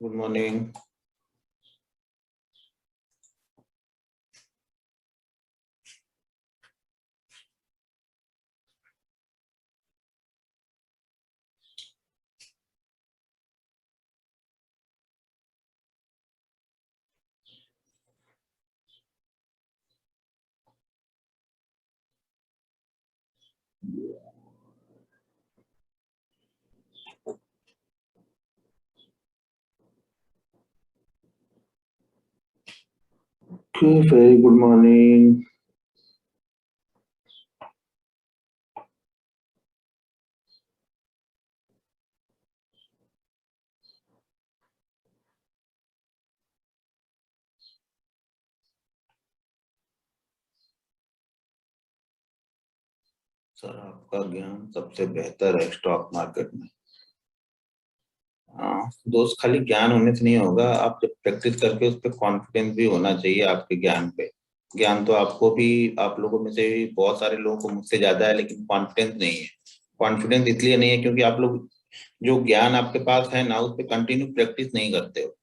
Good morning. Very good morning. Sir आपका ज्ञान सबसे बेहतर है स्टॉक मार्केट में। हाँ दोस्त, खाली ज्ञान होने से नहीं होगा, आप जब प्रैक्टिस करके उस पर कॉन्फिडेंस भी होना चाहिए आपके ज्ञान पे। ज्ञान तो आपको भी, आप लोगों में से भी बहुत सारे लोगों को मुझसे ज्यादा है, लेकिन कॉन्फिडेंस नहीं है। कॉन्फिडेंस इसलिए नहीं है क्योंकि आप लोग जो ज्ञान आपके पास है ना, उस पर कंटिन्यू प्रैक्टिस नहीं करते हो।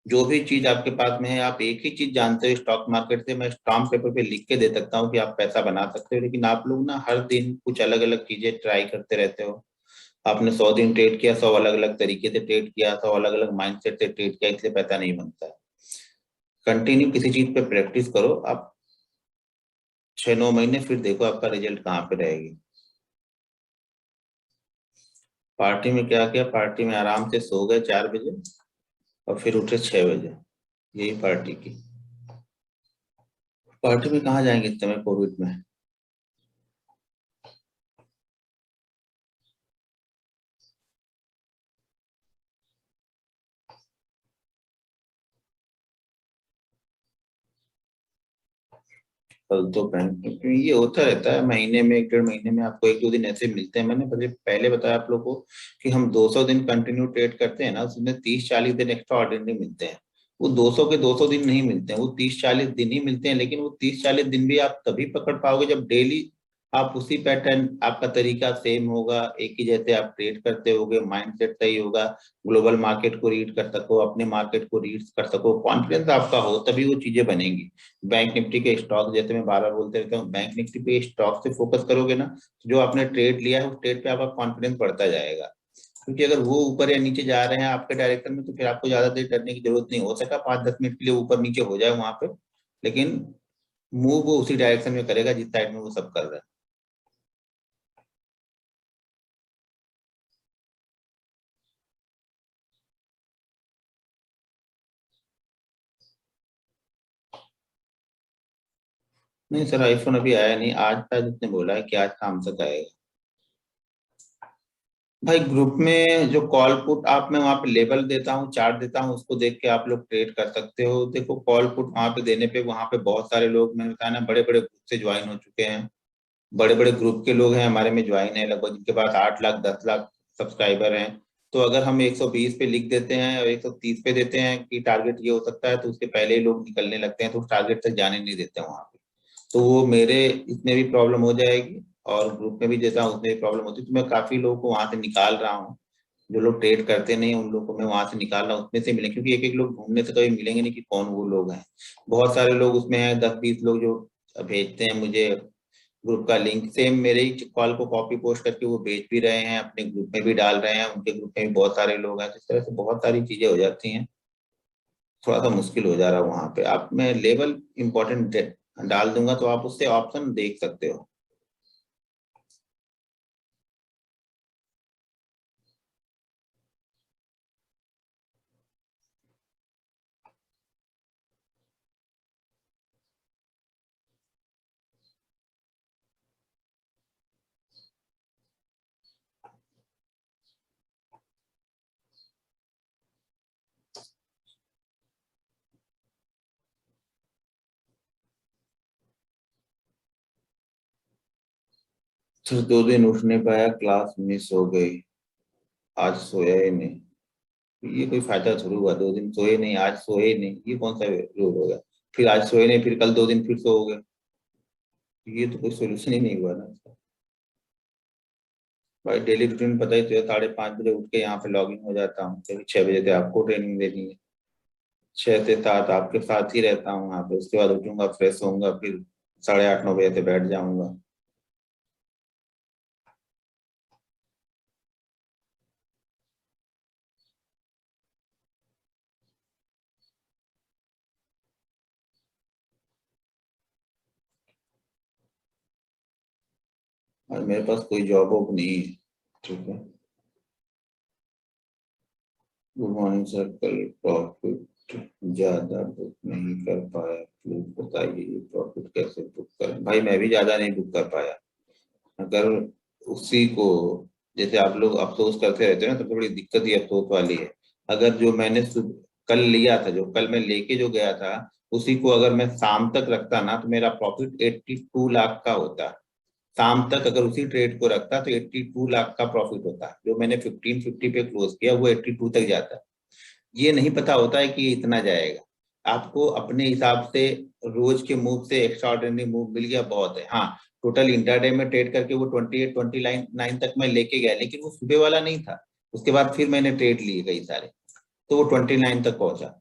जो भी चीज आपके पास में है, आप एक ही चीज जानते हो स्टॉक मार्केट से, मैं स्टाम्प पेपर पे लिख के दे सकता हूँ कि आप पैसा बना सकते हो, लेकिन आप लोग ना हर दिन कुछ अलग अलग चीजें ट्राई करते रहते हो। आपने 100 दिन ट्रेड किया, 100 अलग अलग तरीके से ट्रेड किया, 100 अलग अलग माइंडसेट से ट्रेड किया, इसलिए पैसा नहीं बनता है। कंटिन्यू किसी चीज पे प्रैक्टिस करो आप, 6-9 महीने, फिर देखो आपका रिजल्ट कहाँ पे रहेगी। पार्टी में क्या किया? पार्टी में आराम से सो गए 4 बजे और फिर उठे 6 बजे। यही पार्टी की। पार्टी में कहाँ जाएंगे इस समय कोविड में? कल तो बैंक, क्योंकि ये होता रहता है महीने में, 1-1.5 महीने में आपको 1-2 दिन ऐसे मिलते हैं। मैंने पहले पहले बताया आप लोगों को कि हम 200 दिन कंटिन्यू ट्रेड करते हैं ना, उसमें 30-40 दिन एक्स्ट्रा ऑर्डिनरी मिलते हैं। वो 200 के 200 दिन नहीं मिलते हैं, वो 30-40 दिन ही मिलते हैं। लेकिन वो 30-40 दिन भी आप तभी पकड़ पाओगे जब डेली आप उसी पैटर्न, आपका तरीका सेम होगा, एक ही जैसे आप ट्रेड करते होगे, माइंडसेट सही होगा, ग्लोबल मार्केट को रीड कर सको, अपने मार्केट को रीड कर सको, कॉन्फिडेंस आपका हो, तभी वो चीजें बनेंगी। बैंक निफ्टी के स्टॉक, जैसे मैं बार बार बोलते रहता हूँ, बैंक निफ्टी पे स्टॉक से फोकस करोगे ना, तो जो आपने ट्रेड लिया है उस ट्रेड पे आपका कॉन्फिडेंस बढ़ता जाएगा। क्योंकि अगर वो ऊपर या नीचे जा रहे हैं आपके डायरेक्शन में, तो फिर आपको ज्यादा देर करने की जरूरत नहीं। हो सका 5-10 मिनट के लिए ऊपर नीचे हो जाए वहां पे, लेकिन मूव वो उसी डायरेक्शन में करेगा जिस साइड में वो सब कर रहे हैं। नहीं सर, आईफोन अभी आया नहीं, आज शायद उसने बोला है कि आज शाम तक आएगा। भाई ग्रुप में जो कॉल पुट आप, मैं वहाँ पे लेवल देता हूँ, चार्ट देता हूँ, उसको देख के आप लोग ट्रेड कर सकते हो। देखो कॉल पुट वहाँ पे देने पे, वहाँ पे बहुत सारे लोग, मैंने बताया ना, बड़े बड़े ग्रुप से ज्वाइन हो चुके हैं। बड़े बड़े ग्रुप के लोग हैं हमारे में ज्वाइन है, लगभग जिनके पास 8 लाख 10 लाख सब्सक्राइबर हैं। तो अगर हम 120 पे लिख देते हैं और 130 पे देते हैं कि टारगेट ये हो सकता है, तो उसके पहले ही लोग निकलने लगते हैं, तो उस टारगेट तक जाने नहीं देते हैं वहां पे। तो वो मेरे इसमें भी प्रॉब्लम हो जाएगी, और ग्रुप में भी जैसा उसमें भी प्रॉब्लम होती है, तो मैं काफी लोगों को वहां से निकाल रहा हूँ। जो लोग ट्रेड करते नहीं, उन लोगों को मैं वहां से निकाल रहा हूँ, उसमें से मिले, क्योंकि एक एक लोग ढूंढने से कभी मिलेंगे नहीं कि कौन वो लोग हैं। बहुत सारे लोग उसमें हैं, 10-20 लोग जो भेजते हैं मुझे ग्रुप का लिंक, सेम मेरे ही कॉल को कॉपी पोस्ट करके वो भेज भी रहे हैं, अपने ग्रुप में भी डाल रहे हैं, उनके ग्रुप में भी बहुत सारे लोग हैं। तो इस तरह से बहुत सारी चीजें हो जाती हैं, थोड़ा सा मुश्किल हो जा रहा है वहां पे। आप, मैं लेवल इंपॉर्टेंट डाल दूंगा, तो आप उससे ऑप्शन देख सकते हो। फिर 2 दिन उठ नहीं पाया, क्लास मिस हो गई, आज सोया ही नहीं। ये कोई फायदा थोड़ी हुआ? 2 दिन सोए नहीं, आज सोए नहीं, ये कौन सा रूल होगा? फिर आज सोए नहीं, फिर कल 2 दिन फिर सोओगे, ये तो कोई सोल्यूशन ही नहीं हुआ ना। भाई डेली रूटीन पता ही तो है, 5:30 बजे उठ के यहाँ पे लॉग इन हो जाता हूँ, क्योंकि 6 बजे से आपको ट्रेनिंग देनी है। 6 से 7 आपके साथ ही रहता हूँ वहाँ पे, उसके बाद उठूंगा, फ्रेश होऊंगा, फिर 8:30 9 बजे से बैठ जाऊंगा। और मेरे पास कोई जॉब वॉब नहीं है। ठीक है। गुड मॉर्निंग सर, कल प्रॉफिट ज्यादा बुक नहीं कर पाया, प्लीज बताइए ये प्रॉफिट कैसे बुक करें। भाई मैं भी ज्यादा नहीं बुक कर पाया। अगर उसी को, जैसे आप लोग अफसोस करते रहते हैं ना, तो बड़ी दिक्कत ही अफसोस वाली है। अगर जो मैंने कल लिया था, जो कल मैं लेके जो गया था, उसी को अगर मैं शाम तक रखता ना, तो मेरा प्रॉफिट 82 लाख का होता। शाम तक अगर उसी ट्रेड को रखता तो 82 लाख का प्रॉफिट होता। जो मैंने 1550 पे क्लोज किया वो 82 तक जाता। ये नहीं पता होता है कि ये इतना जाएगा। आपको अपने हिसाब से रोज के मूव से एक्स्ट्रा ऑर्डिनरी मूव मिल गया, बहुत है। हाँ, टोटल इंटरडे में ट्रेड करके वो 28 29 तक मैं लेके गया, लेकिन वो सुबह वाला नहीं था। उसके बाद फिर मैंने ट्रेड लिए कई सारे, तो वो 29 तक पहुंचा।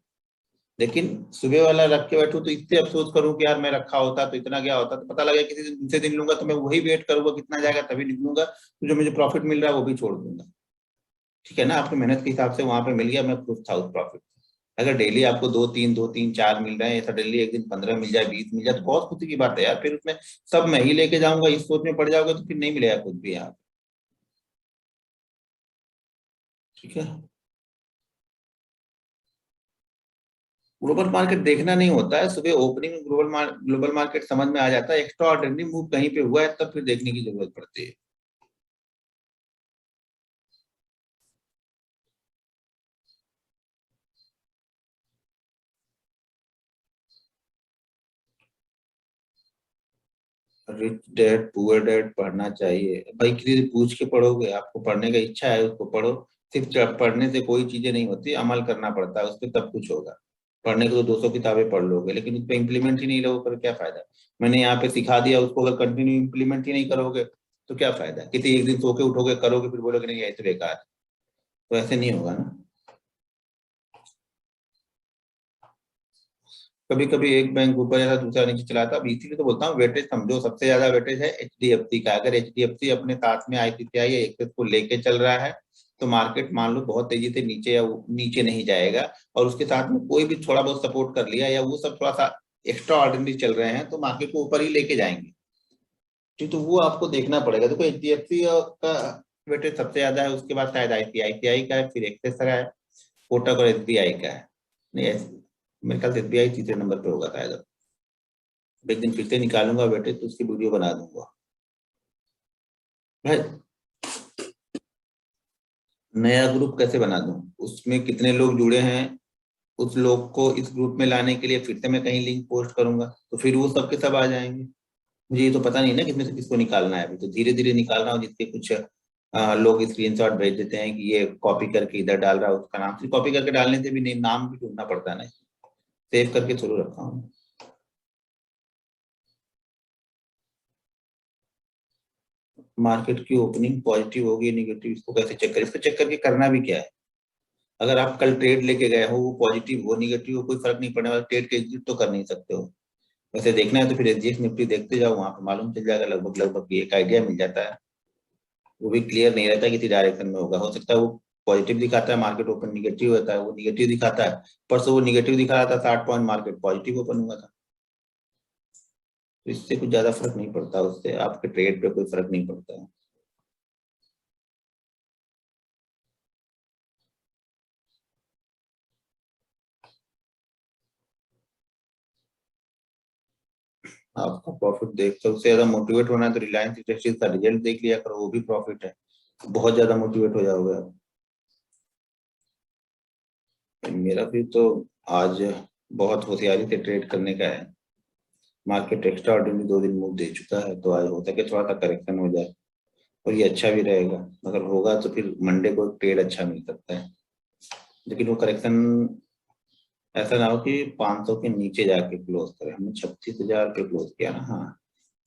लेकिन सुबह वाला रख के बैठू तो इससे अफसोस करूं कि यार मैं रखा होता तो इतना गया होता, तो पता लगा किसी दिन दूसरे दिन लूंगा तो मैं वही वेट करूंगा कितना जाएगा तभी निकलूंगा, तो जो मुझे प्रॉफिट मिल रहा है वो भी छोड़ दूंगा। ठीक है ना, आपकी मेहनत के हिसाब से वहां पे मिल गया, मैं खुश था उस प्रॉफिट। अगर डेली आपको दो तीन चार मिल रहे हैं, सडनली एक दिन 15 मिल जाए, 20 मिल जाए, तो बहुत खुशी की बात है यार। फिर उसमें सब मैं ही लेके जाऊंगा इस सोच में पड़ जाओगे तो फिर नहीं मिलेगा कुछ भी यहाँ। ठीक है। ग्लोबल मार्केट देखना नहीं होता है, सुबह ओपनिंग में ग्लोबल मार्केट समझ में आ जाता है। एक्स्ट्रा ऑर्डिनरी मूव कहीं पे हुआ है तब फिर देखने की जरूरत पड़ती है। रिच डैड पुअर डैड पढ़ना चाहिए भाई, किसी से पूछ के पढ़ोगे? आपको पढ़ने का इच्छा है उसको पढ़ो। सिर्फ पढ़ने से कोई चीजें नहीं होती, अमल करना पड़ता है, उस पर तब कुछ होगा। पढ़ने को तो 200 किताबें पढ़ लोगे, लेकिन उस पर इम्प्लीमेंट ही नहीं लोगे, पर क्या फायदा? मैंने यहाँ पे सिखा दिया, उसको अगर कंटिन्यू इम्प्लीमेंट ही नहीं करोगे तो क्या फायदा? किसी एक दिन सो के उठोगे, करोगे, फिर बोलोगे नहीं ऐसे बेकार है। तो ऐसे नहीं होगा ना। कभी कभी एक बैंक ऊपर जाता दूसरा नीचे चलाता। अब इसीलिए तो बोलता हूँ वेटेज समझो, सबसे ज्यादा वेटेज है एचडीएफसी का। अगर एचडीएफसी अपने साथ में आईसीआईसीआई या एक्सिस को लेके चल रहा है, तो मार्केट मान लो बहुत तेजी से नीचे या नीचे नहीं जाएगा। और उसके साथ में कोई भी थोड़ा बहुत सपोर्ट कर लिया, या वो सब थोड़ा सा एक्स्ट्रा ऑर्डिनरी चल रहे हैं, तो मार्केट को ऊपर ही लेके जाएंगे। ठीक, तो वो आपको देखना पड़ेगा। देखो एचडीएफसी का वेटेज सबसे ज्यादा है, उसके बाद शायद आईसीआईसीआई का है, फिर एक्सिस का है, कोटक और एसबीआई का है। नहीं मेरे ख्याल से एसबीआई तीसरे नंबर पे होगा शायद। एक दिन फिर से निकालूंगा बेटे तो उसकी वीडियो बना दूंगा। भाई नया ग्रुप कैसे बना दूं? उसमें कितने लोग जुड़े हैं, उस लोग को इस ग्रुप में लाने के लिए फिर से मैं कहीं लिंक पोस्ट करूंगा, तो फिर वो सबके सब आ जाएंगे। मुझे ये तो पता नहीं ना किसमें से किसको निकालना है। अभी तो धीरे धीरे निकाल रहा हूँ, जिसके कुछ लोग स्क्रीनशॉट भेज देते हैं कि ये कॉपी करके इधर डाल रहा है, उसका नाम सिर्फ कॉपी करके डालने से भी नहीं, नाम भी ढूंढना पड़ता है ना। सेव करके थोड़ा रखा हूँ। मार्केट की ओपनिंग पॉजिटिव होगी निगेटिव, इसको कैसे चेक करें? इसको चेक करके करना भी क्या है? अगर आप कल ट्रेड लेके गए हो, वो पॉजिटिव हो निगेटिव हो कोई फर्क नहीं पड़ने वाला, ट्रेड के एग्जिट तो कर नहीं सकते हो। वैसे देखना है तो फिर एसजीएक्स निफ्टी देखते जाओ, वहां पे मालूम चल जाएगा, लगभग लगभग एक आइडिया मिल जाता है। वो भी क्लियर नहीं रहता किसी डायरेक्शन में होगा, हो सकता है वो पॉजिटिव दिखाता है, मार्केट ओपन निगेटिव होता है, वो निगेटिव दिखाता है। परसों वो निगेटिव दिखा रहा था 60 पॉइंट, मार्केट पॉजिटिव ओपन हुआ था। तो इससे कुछ ज्यादा फर्क नहीं पड़ता, उससे आपके ट्रेड पे कोई फर्क नहीं पड़ता है। आपका प्रॉफिट देख कर उससे ज्यादा मोटिवेट होना है तो रिलायंस इंडस्ट्रीज का रिजल्ट देख लिया करो, वो भी प्रॉफिट है। बहुत ज्यादा मोटिवेट हो जाओगे आप। मेरा भी तो आज बहुत होशियारी से ट्रेड करने का है। मार्केट एक्स्ट्रा ऑर्डिनरी 2 दिन मूव दे चुका है, तो आज हो सके थोड़ा सा करेक्शन हो जाए, और ये अच्छा भी रहेगा। अगर होगा तो फिर मंडे को ट्रेड अच्छा मिल सकता है। लेकिन वो करेक्शन ऐसा ना हो कि 500 के नीचे जाके क्लोज करे। हमने 36,000 पे क्लोज किया ना। हाँ,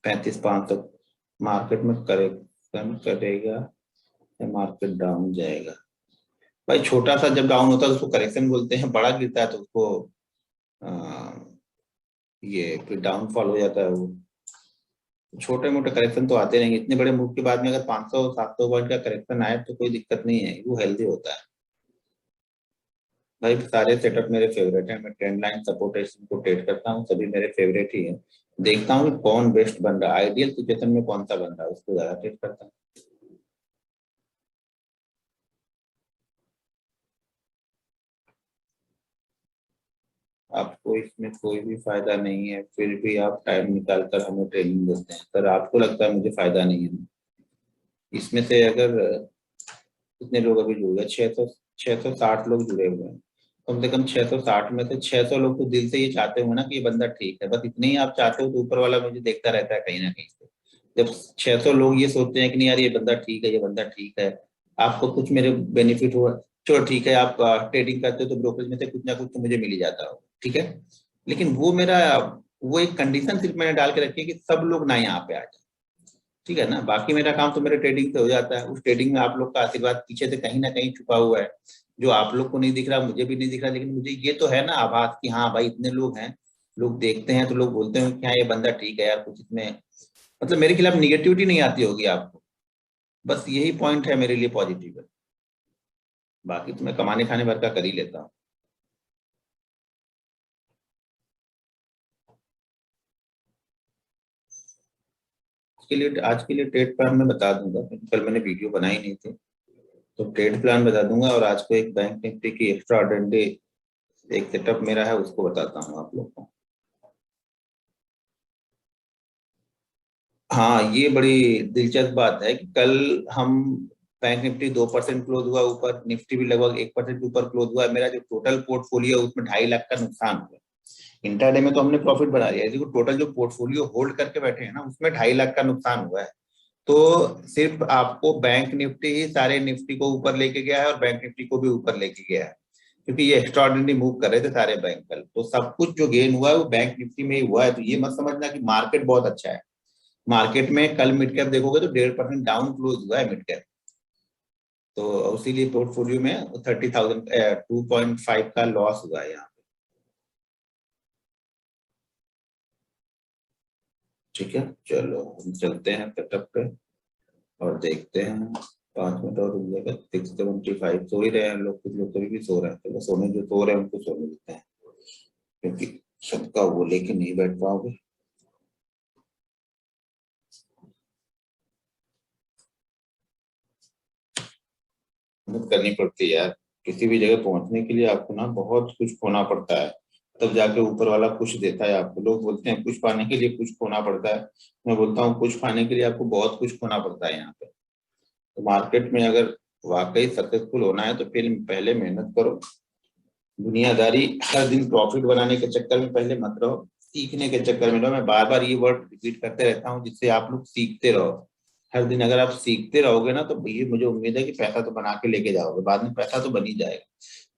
35,500 मार्केट में करेक्शन करेगा। मार्केट डाउन जाएगा भाई, छोटा सा जब डाउन होता है तो उसको करेक्शन बोलते हैं, बड़ा गिरता है तो उसको ये फिर डाउनफॉल हो जाता है। वो छोटे मोटे करेक्शन तो आते रहेंगे, इतने बड़े मूव के बाद में अगर 500 700 पॉइंट का करेक्शन आए तो कोई दिक्कत नहीं है, वो हेल्दी होता है भाई। सारे सेटअप मेरे फेवरेट हैं, मैं ट्रेंड लाइन सपोर्ट को ट्रेड करता हूँ, सभी मेरे फेवरेट ही हैं। देखता हूँ कि कौन बेस्ट बन रहा है, आइडियल सिचुएशन में कौन सा बन रहा है उसको ज्यादा ट्रेड करता हूँ। आपको इसमें कोई भी फायदा नहीं है, फिर भी आप टाइम निकाल कर हमें ट्रेनिंग देते हैं सर, आपको लगता है मुझे फायदा नहीं है इसमें से? अगर कितने लोग अभी जुड़ गए, 660 लोग जुड़े हुए हैं, कम से कम 660 में से 600 लोग तो दिल से ये चाहते होंगे ना कि ये बंदा ठीक है, बस इतने ही आप चाहते हो तो ऊपर वाला मुझे देखता रहता है कहीं ना कहीं से। जब 600 लोग ये सोचते हैं कि नहीं यार ये बंदा ठीक है, ये बंदा ठीक है, आपको कुछ मेरे बेनिफिट हुआ, चलो ठीक है, आप ट्रेडिंग करते हो तो ब्रोकरेज में से कुछ ना कुछ तो मुझे मिल ही जाता हो, ठीक है। लेकिन वो मेरा, वो एक कंडीशन सिर्फ मैंने डाल के रखी है कि सब लोग ना यहाँ पे आ जाए, ठीक है ना। बाकी मेरा काम तो मेरे ट्रेडिंग से हो जाता है, उस ट्रेडिंग में आप लोग का आशीर्वाद पीछे से कहीं ना कहीं छुपा हुआ है, जो आप लोग को नहीं दिख रहा, मुझे भी नहीं दिख रहा, लेकिन मुझे ये तो है ना आभास कि हाँ भाई इतने लोग हैं, लोग देखते हैं तो लोग बोलते हैं कि हाँ ये बंदा ठीक है यार, कुछ इसमें मतलब मेरे खिलाफ निगेटिविटी नहीं आती होगी आपको, बस यही पॉइंट है मेरे लिए पॉजिटिव है। बाकी तो मैं कमाने खाने भर का कर ही लेता हूँ। उसके लिए आज के लिए ट्रेड प्लान मैं बता दूंगा, क्योंकि कल मैंने वीडियो बनाई नहीं थी, तो ट्रेड प्लान बता दूंगा, और आज को एक बैंक निफ्टी की एक्स्ट्रा ऑर्डिनरी एक सेटअप मेरा है उसको बताता हूँ आप लोग को। हाँ ये बड़ी दिलचस्प बात है कि कल हम बैंक निफ्टी 2% क्लोज हुआ ऊपर, निफ्टी भी लगभग 1% ऊपर क्लोज हुआ, मेरा जो टोटल पोर्टफोलियो उसमें 2.5 लाख का नुकसान हुआ। इंटरडे में तो हमने प्रॉफिट बना लिया, ऐसे टोटल जो पोर्टफोलियो होल्ड करके बैठे हैं ना उसमें 2.5 लाख का नुकसान हुआ है। तो सिर्फ आपको बैंक निफ्टी ही सारे निफ्टी को ऊपर लेके गया है और बैंक निफ्टी को भी ऊपर लेके गया है, क्योंकि ये एक्स्ट्राऑर्डिनरी मूव कर रहे थे सारे बैंक कल, तो सब कुछ जो गेन हुआ है वो बैंक निफ्टी में ही हुआ है। तो ये मत समझना कि मार्केट बहुत अच्छा है, मार्केट में कल मिड कैप देखोगे तो 1.5% डाउन क्लोज हुआ है मिड कैप, तो इसीलिए पोर्टफोलियो में 30,000 2.5 का लॉस हुआ है यहाँ पे। ठीक है, चलो हम चलते हैं सेटअप पे और देखते हैं। 5 मिनट और रुक जाएगा, 675 सो ही रहे हैं लोग, कुछ लोग तो अभी भी सो रहे हैं, तो सोने जो सो रहे हैं उनको सोने देते हैं, क्योंकि सबका वो लेके नहीं बैठ पाओगे। मेहनत करनी पड़ती है यार, किसी भी जगह पहुंचने के लिए आपको ना बहुत कुछ खोना पड़ता है, तब जाके ऊपर वाला कुछ देता है आपको। लोग बोलते हैं कुछ पाने के लिए कुछ खोना पड़ता है, मैं बोलता हूँ कुछ पाने के लिए आपको बहुत कुछ खोना पड़ता है यहाँ पे। तो मार्केट में अगर वाकई सक्सेसफुल होना है तो फिर पहले मेहनत करो, दुनियादारी हर दिन प्रॉफिट बनाने के चक्कर में पहले मत रहो, सीखने के चक्कर में रहो। मैं बार बार ये वर्ड रिपीट करते रहता हूँ, जिससे आप लोग सीखते रहो। हर दिन अगर आप सीखते रहोगे ना तो ये मुझे उम्मीद है कि पैसा तो बना के लेके जाओगे, बाद में पैसा तो बन ही जाएगा।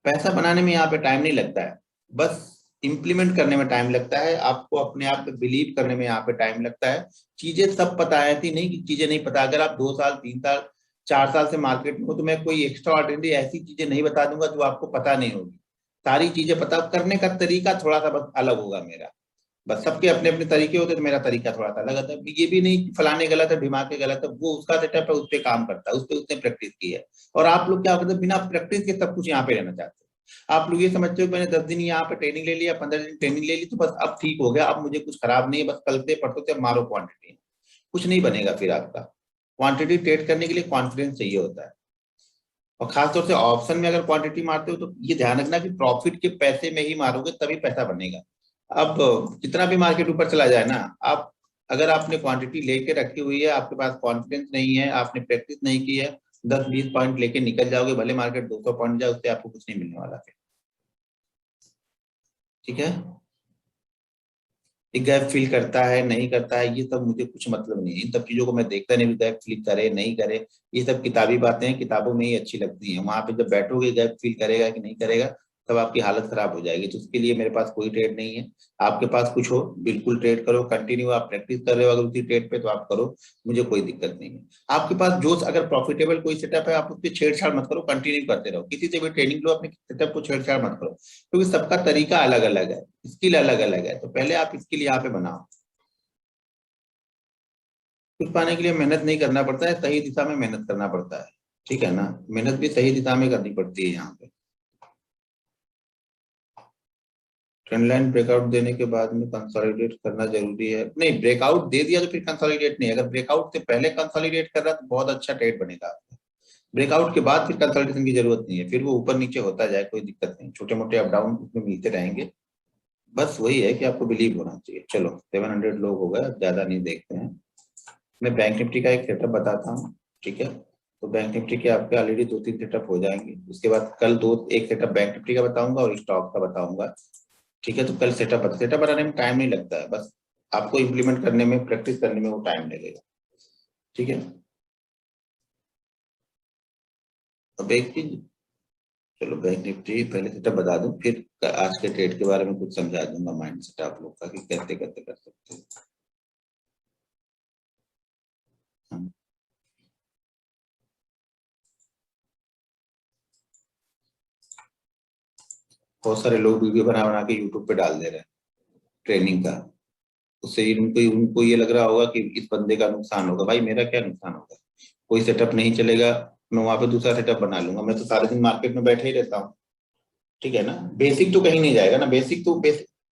पैसा बनाने में यहाँ पे टाइम नहीं लगता है, बस इम्प्लीमेंट करने में टाइम लगता है, आपको अपने आप पे बिलीव करने में यहाँ पे टाइम लगता है। चीजें सब पता है, थी नहीं कि चीजें नहीं पता, अगर आप 2 साल 3 साल 4 साल से मार्केट में हो तो मैं कोई एक्स्ट्रा ऑर्डिनरी ऐसी चीजें नहीं बता दूंगा जो आपको पता नहीं होगी। सारी चीजें पता करने का तरीका थोड़ा सा बस अलग होगा मेरा, बस सबके अपने अपने तरीके होते हैं, तो मेरा तरीका थोड़ा सा अलग होता है। ये भी नहीं कि फलाने गलत है ढिमाके गलत है, वो उसका सेटअप है, उस पर काम करता है, उस पर उसने प्रैक्टिस की है। और आप लोग क्या करते हैं, बिना प्रैक्टिस के सब कुछ यहाँ पे रहना चाहते हो। आप लोग ये समझते हो मैंने 10 दिन यहाँ पे ट्रेनिंग ले लिया, 15 दिन ट्रेनिंग ले ली तो बस अब ठीक हो गया, अब मुझे कुछ खराब नहीं है, बस कल से परसों से मारो क्वांटिटी, कुछ नहीं बनेगा फिर आपका। क्वांटिटी ट्रेड करने के लिए कॉन्फिडेंस चाहिए होता है, और खासतौर से ऑप्शन में अगर क्वांटिटी मारते हो तो ये ध्यान रखना कि प्रॉफिट के पैसे में ही मारोगे तभी पैसा बनेगा। अब कितना भी मार्केट ऊपर चला जाए ना, आप अगर आपने क्वांटिटी लेके रखी हुई है, आपके पास कॉन्फिडेंस नहीं है, आपने प्रैक्टिस नहीं की है, 10-20 पॉइंट लेके निकल जाओगे, भले मार्केट 200 पॉइंट जाए, उससे आपको कुछ नहीं मिलने वाला फिर। ठीक है, गैप फिल करता है नहीं करता है ये सब मुझे कुछ मतलब नहीं है, इन सब चीजों को मैं देखता नहीं, गैप फिल करे नहीं करे, ये सब किताबी बातें हैं, किताबों में ही अच्छी लगती हैं, वहां पे जब बैठोगे गैप फिल करेगा कि नहीं करेगा तब आपकी हालत खराब हो जाएगी। तो उसके लिए मेरे पास कोई ट्रेड नहीं है। आपके पास कुछ हो बिल्कुल ट्रेड करो, कंटिन्यू आप प्रैक्टिस कर रहे हो अगर उसी ट्रेड पे तो आप करो, मुझे कोई दिक्कत नहीं है। आपके पास जो अगर प्रॉफिटेबल कोई सेटअप है आप उसकी छेड़छाड़ मत करो, कंटिन्यू करते रहो, किसी से भी ट्रेनिंग लो, अपने सेटअप को छेड़छाड़ मत करो, क्योंकि सबका तरीका अलग अलग है, स्किल अलग अलग है। तो पहले आप स्किल यहाँ पे बनाओ। कुछ पाने के लिए मेहनत नहीं करना पड़ता है, सही दिशा में मेहनत करना पड़ता है, ठीक है ना। मेहनत भी सही दिशा में करनी पड़ती है यहाँ पे। ट्रेंड लाइन ब्रेकआउट देने के बाद में कंसोलिडेट करना जरूरी है? नहीं, ब्रेकआउट दे दिया तो फिर कंसोलिडेट नहीं, अगर ब्रेकआउट से पहले कंसोलिडेट कर रहा है तो बहुत अच्छा ट्रेड बनेगा आपका। ब्रेकआउट के बाद फिर कंसोलिडेशन की जरूरत नहीं है, फिर वो ऊपर नीचे होता जाए कोई दिक्कत नहीं, छोटे मोटे अप डाउन उसमें मिलते रहेंगे। बस वही है कि आपको बिलीव होना चाहिए। चलो 700 लोग हो गए, ज्यादा नहीं देखते हैं। मैं बैंक निफ्टी का एक सेटअप बताता हूँ, ठीक है। तो बैंक निफ्टी के आपके ऑलरेडी 2-3 सेटअप हो जाएंगे, उसके बाद कल एक सेटअप बैंक निफ्टी का बताऊंगा और स्टॉक का बताऊंगा, ठीक है। तो कल सेटअप बनाने में टाइम नहीं लगता है, बस आपको इम्प्लीमेंट करने में, प्रैक्टिस करने में वो टाइम लगेगा, ठीक है। अब एक चीज, चलो बैंक निफ्टी पहले सेटअप बता दूं, फिर आज के ट्रेड के बारे में कुछ समझा दूंगा, माइंड सेट आप लोग का कि कैसे कैसे कर सकते हैं। हाँ। बहुत सारे लोग वीडियो बना बना के यूट्यूब पे डाल दे रहे हैं ट्रेनिंग का, उससे उनको उनको ये लग रहा होगा कि इस बंदे का नुकसान होगा। भाई मेरा क्या नुकसान होगा, कोई सेटअप नहीं चलेगा, मैं वहां पे दूसरा सेटअप बना लूंगा, मैं तो सारे दिन मार्केट में बैठे ही रहता हूँ, ठीक है ना। बेसिक तो कहीं नहीं जाएगा ना, बेसिक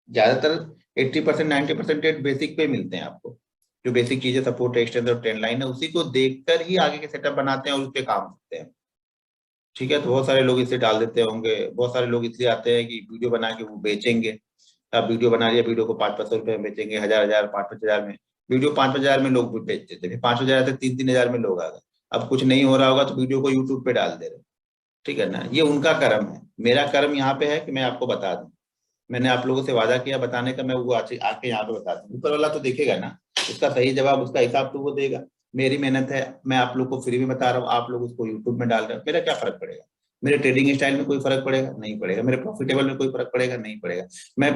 ज्यादातर 80% 90% रेट बेसिक पे मिलते हैं आपको। जो बेसिक चीजें सपोर्ट एक्सटेंस और ट्रेंड लाइन है उसी को देखकर ही आगे के सेटअप बनाते हैं और उस पर काम करते हैं, ठीक है। तो बहुत सारे लोग इसे डाल देते होंगे, बहुत सारे लोग इसलिए आते हैं कि वीडियो बना के वो बेचेंगे। आप वीडियो बना लिया, वीडियो को 500-500 रुपए में बेचेंगे, 1000-1000 5-5 हजार में। वीडियो 5-5 हजार में लोग बेचते थे, फिर 5,000 से 3-3 हजार में लोग आ गए। अब कुछ नहीं हो रहा होगा तो वीडियो को यूट्यूब पे डाल दे रहे, ठीक है ना। ये उनका कर्म है, मेरा कर्म यहाँ पे है कि मैं आपको बता दूं। मैंने आप लोगों से वादा किया बताने का, मैं वो आके यहाँ पे बता दूं। ऊपर वाला तो देखेगा ना, उसका सही जवाब, उसका हिसाब तो वो देगा। मेरी मेहनत है, मैं आप लोग को फ्री में बता रहा हूँ, आप लोग उसको यूट्यूब में डाल रहे हो, मेरा क्या फर्क पड़ेगा। मेरे ट्रेडिंग स्टाइल में कोई फर्क पड़ेगा? नहीं पड़ेगा। मेरे प्रॉफिटेबल में कोई फर्क पड़ेगा? नहीं पड़ेगा। मैं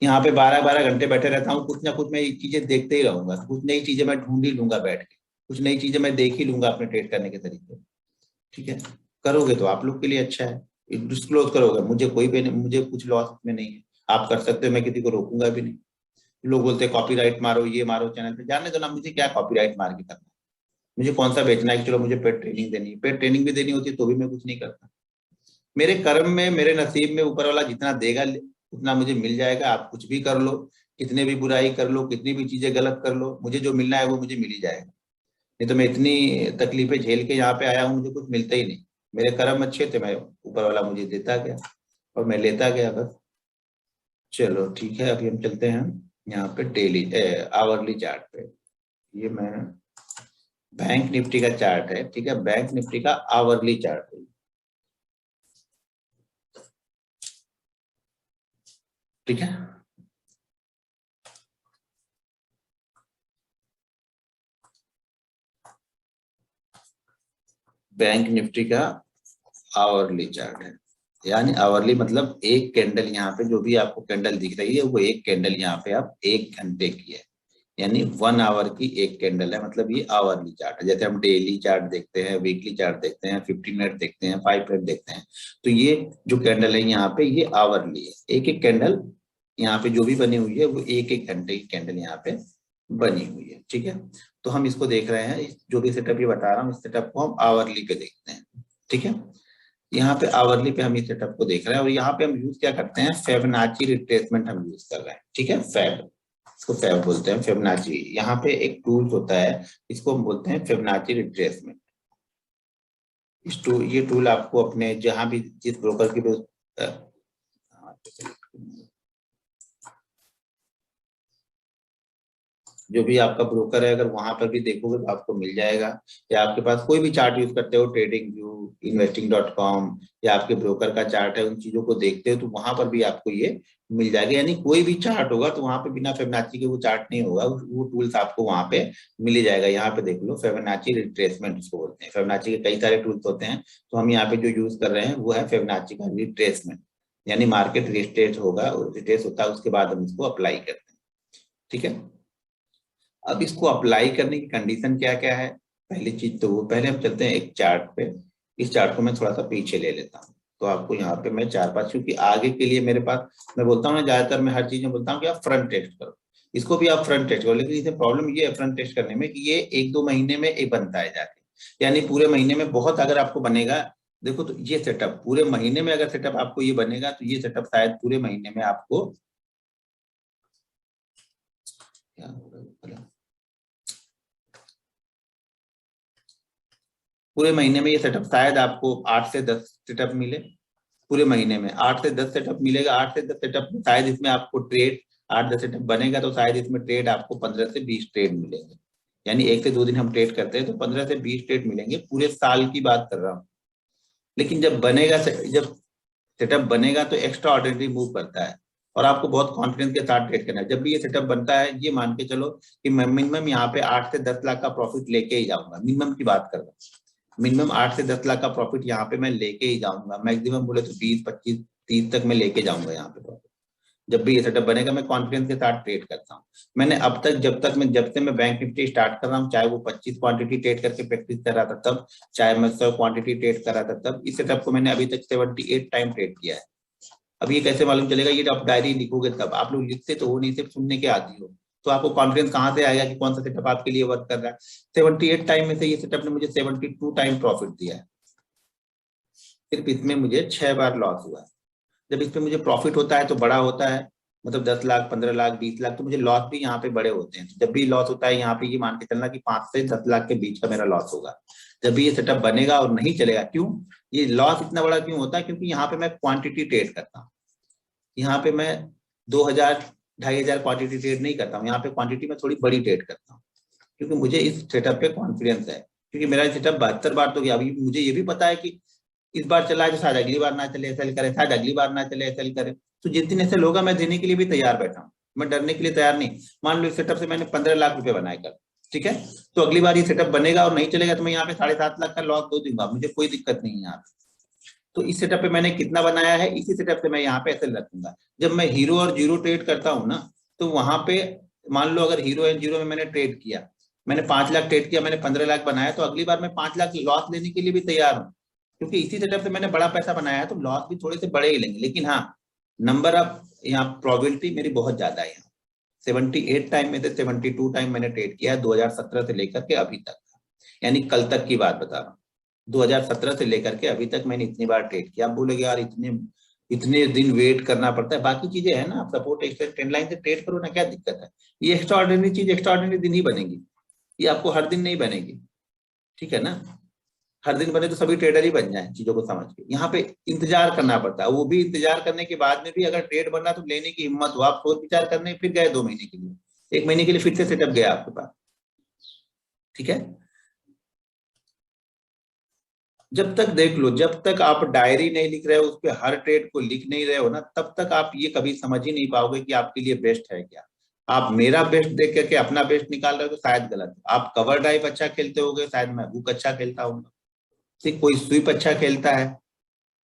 यहाँ पे 12-12 घंटे बैठे रहता हूँ, कुछ ना कुछ मैं चीजें देखते ही रहूंगा, कुछ नई चीजें मैं ढूंढ ही लूंगा बैठ के, कुछ नई चीजें मैं देख ही लूंगा अपने ट्रेड करने के तरीके, ठीक है। करोगे तो आप लोग के लिए अच्छा है, डिस्क्लोज करोगे, मुझे कुछ लॉस में नहीं है। आप कर सकते हो, मैं किसी को रोकूंगा भी नहीं। लोग बोलते हैं कॉपीराइट मारो, ये मारो चैनल पे, जाने दो ना, मुझे क्या कॉपीराइट मार के करना है। मुझे कौन सा बेचना है कि चलो मुझे पेड ट्रेनिंग देनी है, पेड ट्रेनिंग भी देनी होती है तो भी मैं कुछ नहीं करता। मेरे कर्म में, मेरे नसीब में ऊपर वाला जितना देगा उतना मुझे मिल जाएगा। आप कुछ भी कर लो, कितने भी बुराई कर लो, कितनी भी चीजें गलत कर लो, मुझे जो मिलना है वो मुझे मिल ही जाएगा। नहीं तो मैं इतनी तकलीफें झेल के यहाँ पे आया हूँ, मुझे कुछ मिलता ही नहीं। मेरे कर्म अच्छे थे, मैं ऊपर वाला मुझे देता गया और मैं लेता गया बस। चलो ठीक है, अभी हम चलते हैं यहाँ पे डेली आवरली चार्ट पे। ये मैं बैंक निफ्टी का चार्ट है, ठीक है, बैंक निफ्टी का आवरली चार्ट है, ठीक है। बैंक निफ्टी का आवरली चार्ट है, यानी आवरली मतलब एक कैंडल, यहाँ पे जो भी आपको कैंडल दिख रही है वो एक कैंडल यहाँ पे आप 1 घंटे की है, यानी 1 आवर की एक कैंडल है, मतलब ये आवरली चार्ट है। जैसे हम डेली चार्ट देखते हैं, वीकली चार्ट देखते हैं, 50 मिनट देखते हैं, 5 मिनट देखते हैं, तो ये जो कैंडल है यहाँ पे ये आवरली है। एक एक कैंडल यहाँ पे जो भी बनी हुई है वो एक एक घंटे की कैंडल यहाँ पे बनी हुई है, ठीक है। तो हम इसको देख रहे हैं, जो भी सेटअप ये बता रहा हूँ इस सेटअप को हम आवरली पे देखते हैं, ठीक है। यहाँ पे आवरली पे हम इस सेटअप को देख रहे हैं और यहाँ पे हम यूज क्या करते हैं, फिबोनाची रिट्रेसमेंट हम यूज कर रहे हैं, ठीक है। इसको फैब बोलते हैं, फिबोनाची। यहाँ पे एक टूल होता है, इसको हम बोलते हैं फिबोनाची रिट्रेसमेंट। ये टूल आपको अपने जहां भी जिस ब्रोकर की भी जो भी आपका ब्रोकर है, अगर वहां पर भी देखोगे तो आपको मिल जाएगा। या आपके पास कोई भी चार्ट यूज करते हो, ट्रेडिंग व्यू, investing.com, या आपके ब्रोकर का चार्ट है, उन चीजों को देखते हो तो वहां पर भी आपको ये मिल जाएगा। यानी कोई भी चार्ट होगा तो वहां पे बिना फिबोनाची के वो चार्ट नहीं होगा, वो टूल्स आपको वहां पे मिल ही जाएगा। यहाँ पे देख लो, फिबोनाची रिट्रेसमेंट उसको बोलते हैं। फिबोनाची के कई सारे टूल्स होते हैं, तो हम यहाँ पे जो यूज कर रहे हैं वो है फिबोनाची का रिट्रेसमेंट। यानी मार्केट रिटेस्ट होगा, रिटेस्ट होता है उसके बाद हम इसको अप्लाई करते हैं। ठीक है, अब इसको अप्लाई करने की कंडीशन क्या क्या है, पहली चीज तो वो, पहले हम चलते हैं एक चार्ट पे। इस चार्ट को मैं थोड़ा सा पीछे ले लेता हूँ, तो आपको यहाँ पे मैं 4-5, क्योंकि आगे के लिए मेरे पास, मैं बोलता हूँ ना ज्यादातर मैं हर चीज में बोलता हूँ कि आप फ्रंट टेस्ट करो, इसको भी आप फ्रंट टेस्ट करो, लेकिन इसे प्रॉब्लम ये है फ्रंट टेस्ट करने में कि ये 1-2 महीने में एक बनता है जाके, यानी पूरे महीने में बहुत अगर आपको बनेगा, देखो तो ये सेटअप पूरे महीने में अगर सेटअप आपको ये बनेगा, तो ये सेटअप शायद पूरे महीने में आपको, क्या होगा, पूरे महीने में ये सेटअप शायद आपको 8 से 10 सेटअप मिले, पूरे महीने में 8 से 10 सेटअप मिलेगा। 8 से 10 सेटअप में शायद इसमें आपको ट्रेड, 8-10 सेटअप बनेगा तो शायद इसमें ट्रेड आपको 15 से 20 ट्रेड मिलेंगे, यानी 1 से 2 दिन हम ट्रेड करते हैं तो 15 से 20 ट्रेड मिलेंगे, पूरे साल की बात कर रहा हूँ। लेकिन जब बनेगा, जब सेटअप बनेगा तो एक्स्ट्रा ऑर्डिनरी मूव करता है और आपको बहुत कॉन्फिडेंस के साथ ट्रेड करना है। जब भी ये सेटअप बनता है, ये मान के चलो कि मैं मिनिमम यहाँ पे 8 से 10 लाख का प्रॉफिट लेके ही जाऊंगा, मिनिमम की बात कर रहा हूँ, मिनिमम 8 से 10 लाख का प्रॉफिट यहाँ पे मैं लेके ही जाऊंगा, मैक्सिमम बोले तो 20-25-30 तक मैं लेके जाऊंगा यहाँ पे प्रॉफिट। जब भी ये सेटअप बनेगा मैं कॉन्फिडेंस के साथ ट्रेड करता हूँ। मैंने अब तक, जब से मैं बैंक निफ्टी स्टार्ट कर रहा हूँ, चाहे वो 25 क्वांटिटी ट्रेड करके प्रैक्टिस कर रहा था तब, चाहे मैं 100 क्वांटिटी ट्रेड कर रहा था तब, इस सेटअप को मैंने अभी तक 78 टाइम ट्रेड किया है। अब ये कैसे मालूम चलेगा, ये आप डायरी लिखोगे तब, आप लोग लिखते तो हो नहीं, सिर्फ सुनने के आदी हो, तो आपको कॉन्फिडेंस कहाँ से आएगा कि कौन सा सेटअप आपके लिए वर्क कर रहा है। 78 टाइम में से ये सेटअप ने मुझे 72 टाइम प्रॉफिट दिया है, सिर्फ इसमें मुझे 6 बार लॉस हुआ है। जब इस पे मुझे प्रॉफिट होता है तो बड़ा होता है, मतलब 10 लाख, 15 लाख, 20 लाख, तो मुझे लॉस भी यहाँ पे बड़े होते हैं। तो जब भी लॉस होता है यहाँ पे, ये मान के चलना कि 5 से 10 लाख के बीच का मेरा लॉस होगा जब भी ये सेटअप बनेगा और नहीं चलेगा। क्यों ये लॉस इतना बड़ा क्यों होता है, क्योंकि यहाँ पे मैं क्वांटिटी ट्रेड करता हूँ, यहाँ पे मैं 2000, 2500 क्वांटिटी ट्रेड नहीं करता हूँ, यहाँ पे क्वांटिटी में थोड़ी बड़ी ट्रेड करता हूँ, क्योंकि मुझे इस सेटअप पे कॉन्फिडेंस है, क्योंकि मेरा सेटअप 72 बार तो गया। अभी मुझे ये भी पता है कि इस बार चला है तो शायद अगली बार ना चले सेल करे, शायद अगली बार ना चले सेल करे, तो जिस दिन ऐसे होगा मैं देने के लिए भी तैयार बैठा हूँ, मैं डरने के लिए तैयार नहीं। मान लो इस सेटअप से मैंने 15 लाख रुपए बनाए कर, ठीक है, तो अगली बार ये सेटअप बनेगा और नहीं चलेगा तो मैं यहाँ पे 7.5 लाख का लॉस दो दूंगा, मुझे कोई दिक्कत नहीं है यहाँ पे। तो इस सेटअप पे मैंने कितना बनाया है, इसी सेटअप से मैं यहाँ पे एसएल रखूंगा। जब मैं हीरो और जीरो ट्रेड करता हूँ ना, तो वहां पे मान लो अगर हीरो एंड जीरो में मैंने ट्रेड किया, मैंने 5 लाख ट्रेड किया, मैंने 15 लाख बनाया, तो अगली बार मैं 5 लाख लॉस लेने के लिए भी तैयार हूँ, क्योंकि इसी सेटअप से मैंने बड़ा पैसा बनाया है, तो लॉस भी थोड़े से बड़े ही लेंगे। लेकिन हाँ, नंबर ऑफ यहाँ प्रोबेबिलिटी मेरी बहुत ज्यादा है। 78 टाइम में से 72 टाइम मैंने ट्रेड किया है 2017 से लेकर के अभी तक, यानी कल तक की बात बता रहा हूँ। 2017 से लेकर के अभी तक मैंने इतनी बार ट्रेड किया। आप बोलेगे यार इतने इतने दिन वेट करना पड़ता है, बाकी चीजें है ना, आप सपोर्ट एक्सटेंड ट्रेंड लाइन से ट्रेड करो ना, क्या दिक्कत है। ये एक्स्ट्रा ऑर्डिनरी चीज एक्स्ट्रा ऑर्डिनरी दिन ही बनेगी, ये आपको हर दिन नहीं बनेगी, ठीक है ना। हर दिन बने तो सभी ट्रेडर ही बन जाए चीजों को समझ के। यहाँ पे इंतजार करना पड़ता है, वो भी इंतजार करने के बाद में भी अगर ट्रेड बनना तो लेने की हिम्मत हो, आप सोच विचार करने फिर गए 2 महीने के लिए, 1 महीने के लिए फिर से सेटअप गया आपके पास, ठीक है। जब तक देख लो, जब तक आप डायरी नहीं लिख रहे हो, उस पर हर ट्रेड को लिख नहीं रहे हो ना, तब तक आप ये कभी समझ ही नहीं पाओगे कि आपके लिए बेस्ट है क्या। आप मेरा बेस्ट देख करके अपना बेस्ट निकाल रहे हो तो शायद गलत है। आप कवर ड्राइव अच्छा खेलते होगे, शायद मैं हुक अच्छा खेलता हूँ, ठीक, कोई स्वीप अच्छा खेलता है,